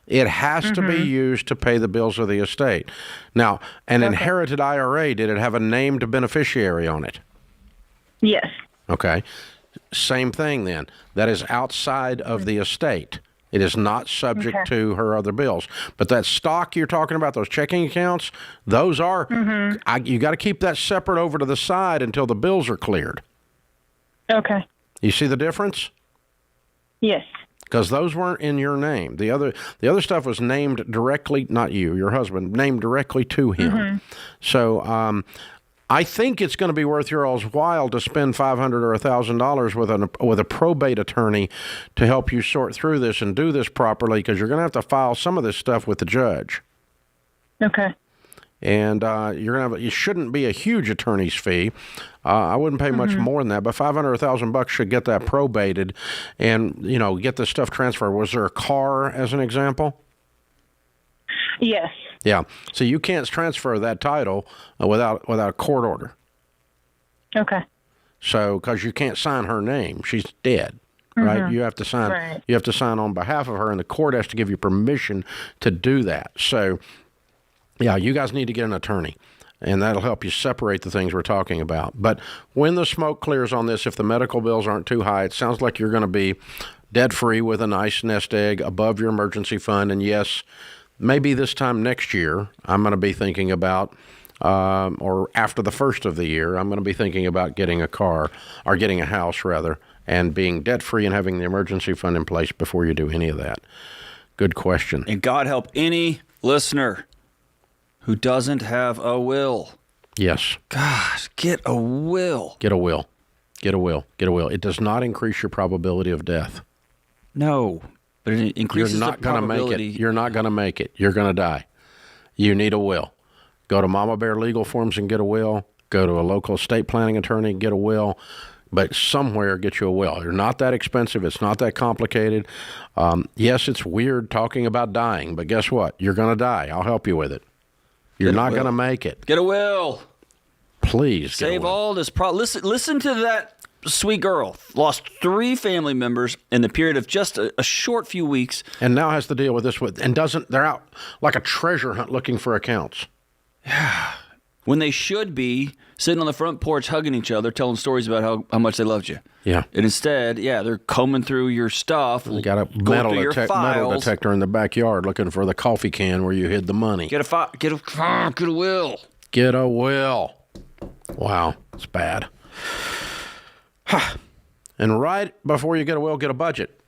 it has to be used to pay the bills of the estate. Now, an inherited IRA, did it have a named beneficiary on it? Yes. Okay. Same thing then. That is outside of the estate. It is not subject to her other bills. But that stock you're talking about, those checking accounts, those are, you got to keep that separate over to the side until the bills are cleared. Okay. You see the difference? Yes. because those weren't in your name. The other stuff was named directly, not you, your husband, named directly to him. So I think it's going to be worth your all's while to spend $500 or $1,000 with a probate attorney to help you sort through this and do this properly, because you're going to have to file some of this stuff with the judge. Okay. And it shouldn't be a huge attorney's fee. I wouldn't pay much more than that, but $500 or $1,000 should get that probated and, get this stuff transferred. Was there a car as an example? Yes. Yeah. So you can't transfer that title without a court order. Okay. So, because you can't sign her name, she's dead, right? You have to sign. Right. You have to sign on behalf of her, and the court has to give you permission to do that. So, yeah, you guys need to get an attorney, and that'll help you separate the things we're talking about. But when the smoke clears on this, if the medical bills aren't too high, it sounds like you're going to be debt-free with a nice nest egg above your emergency fund. And yes, maybe this time next year, I'm going to be thinking about, or after the first of the year, I'm going to be thinking about getting a car, or getting a house, rather, and being debt-free and having the emergency fund in place before you do any of that. Good question. And God help any listener who doesn't have a will. Yes. Gosh, get a will. Get a will. Get a will. Get a will. It does not increase your probability of death. No, but it increases You're not the going to probability. make it. You're not going to make it. You're going to die. You need a will. Go to Mama Bear Legal Forms and get a will. Go to a local estate planning attorney and get a will. But somewhere, get you a will. They're not that expensive. It's not that complicated. Yes, it's weird talking about dying, but guess what? You're going to die. I'll help you with it. You're not going to make it. Get a will. Please. Save all this listen to that sweet girl. Lost 3 family members in the period of just a short few weeks. And now has to deal with this they're out like a treasure hunt looking for accounts. Yeah. When they should be sitting on the front porch hugging each other, telling stories about how much they loved you. Yeah. And instead, they're combing through your stuff. They got a metal detector in the backyard looking for the coffee can where you hid the money. Get a will. Get a will. Wow, it's bad. And right before you get a will, get a budget.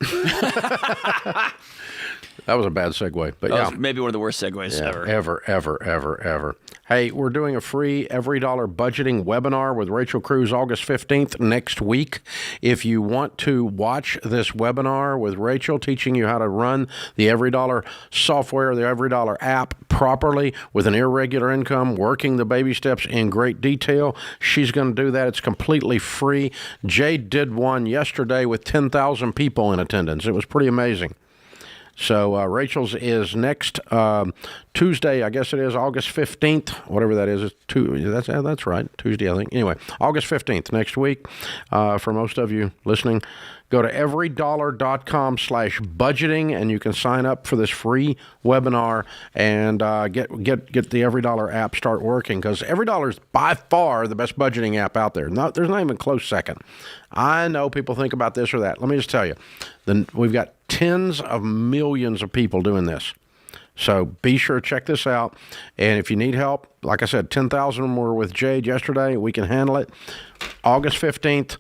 That was a bad segue, but that was maybe one of the worst segues ever. Hey, we're doing a free Every Dollar Budgeting webinar with Rachel Cruz August 15th next week. If you want to watch this webinar with Rachel teaching you how to run the Every Dollar software, the Every Dollar app properly with an irregular income, working the baby steps in great detail, she's going to do that. It's completely free. Jade did one yesterday with 10,000 people in attendance. It was pretty amazing. So Rachel's is next Tuesday, I guess it is, August 15th, whatever that is. That's right, Tuesday, I think. Anyway, August 15th, next week. For most of you listening, go to everydollar.com/budgeting, and you can sign up for this free webinar and get the Every Dollar app start working, because Every Dollar is by far the best budgeting app out there. There's not even a close second. I know people think about this or that. Let me just tell you, we've got tens of millions of people doing this. So be sure to check this out. And if you need help, like I said, 10,000 were with Jade yesterday. We can handle it. August 15th,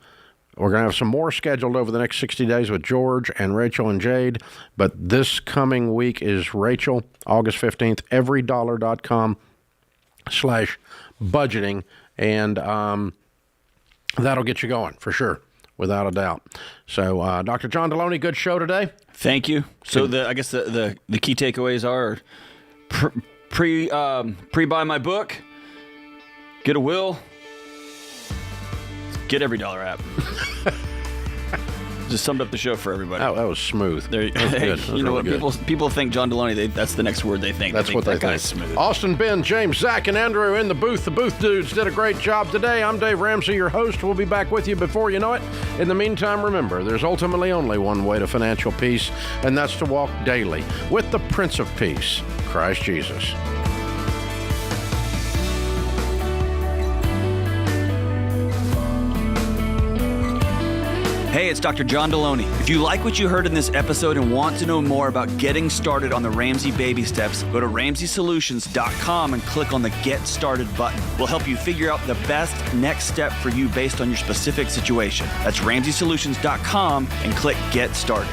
we're going to have some more scheduled over the next 60 days with George and Rachel and Jade. But this coming week is Rachel, August 15th, everydollar.com/budgeting. And that'll get you going for sure, without a doubt. So, Dr. John Deloney, good show today. Thank you. So I guess the key takeaways are pre-buy my book, get a will, get Every Dollar app. Just summed up the show for everybody. Oh, that was smooth. That was good. That was you know really what? good. People think John Deloney. That's the next word they think. That's what they think. Smooth. Austin, Ben, James, Zach, and Andrew in the booth. The booth dudes did a great job today. I'm Dave Ramsey, your host. We'll be back with you before you know it. In the meantime, remember, there's ultimately only one way to financial peace, and that's to walk daily with the Prince of Peace, Christ Jesus. Hey, it's Dr. John Deloney. If you like what you heard in this episode and want to know more about getting started on the Ramsey baby steps, go to RamseySolutions.com and click on the Get Started button. We'll help you figure out the best next step for you based on your specific situation. That's RamseySolutions.com and click Get Started.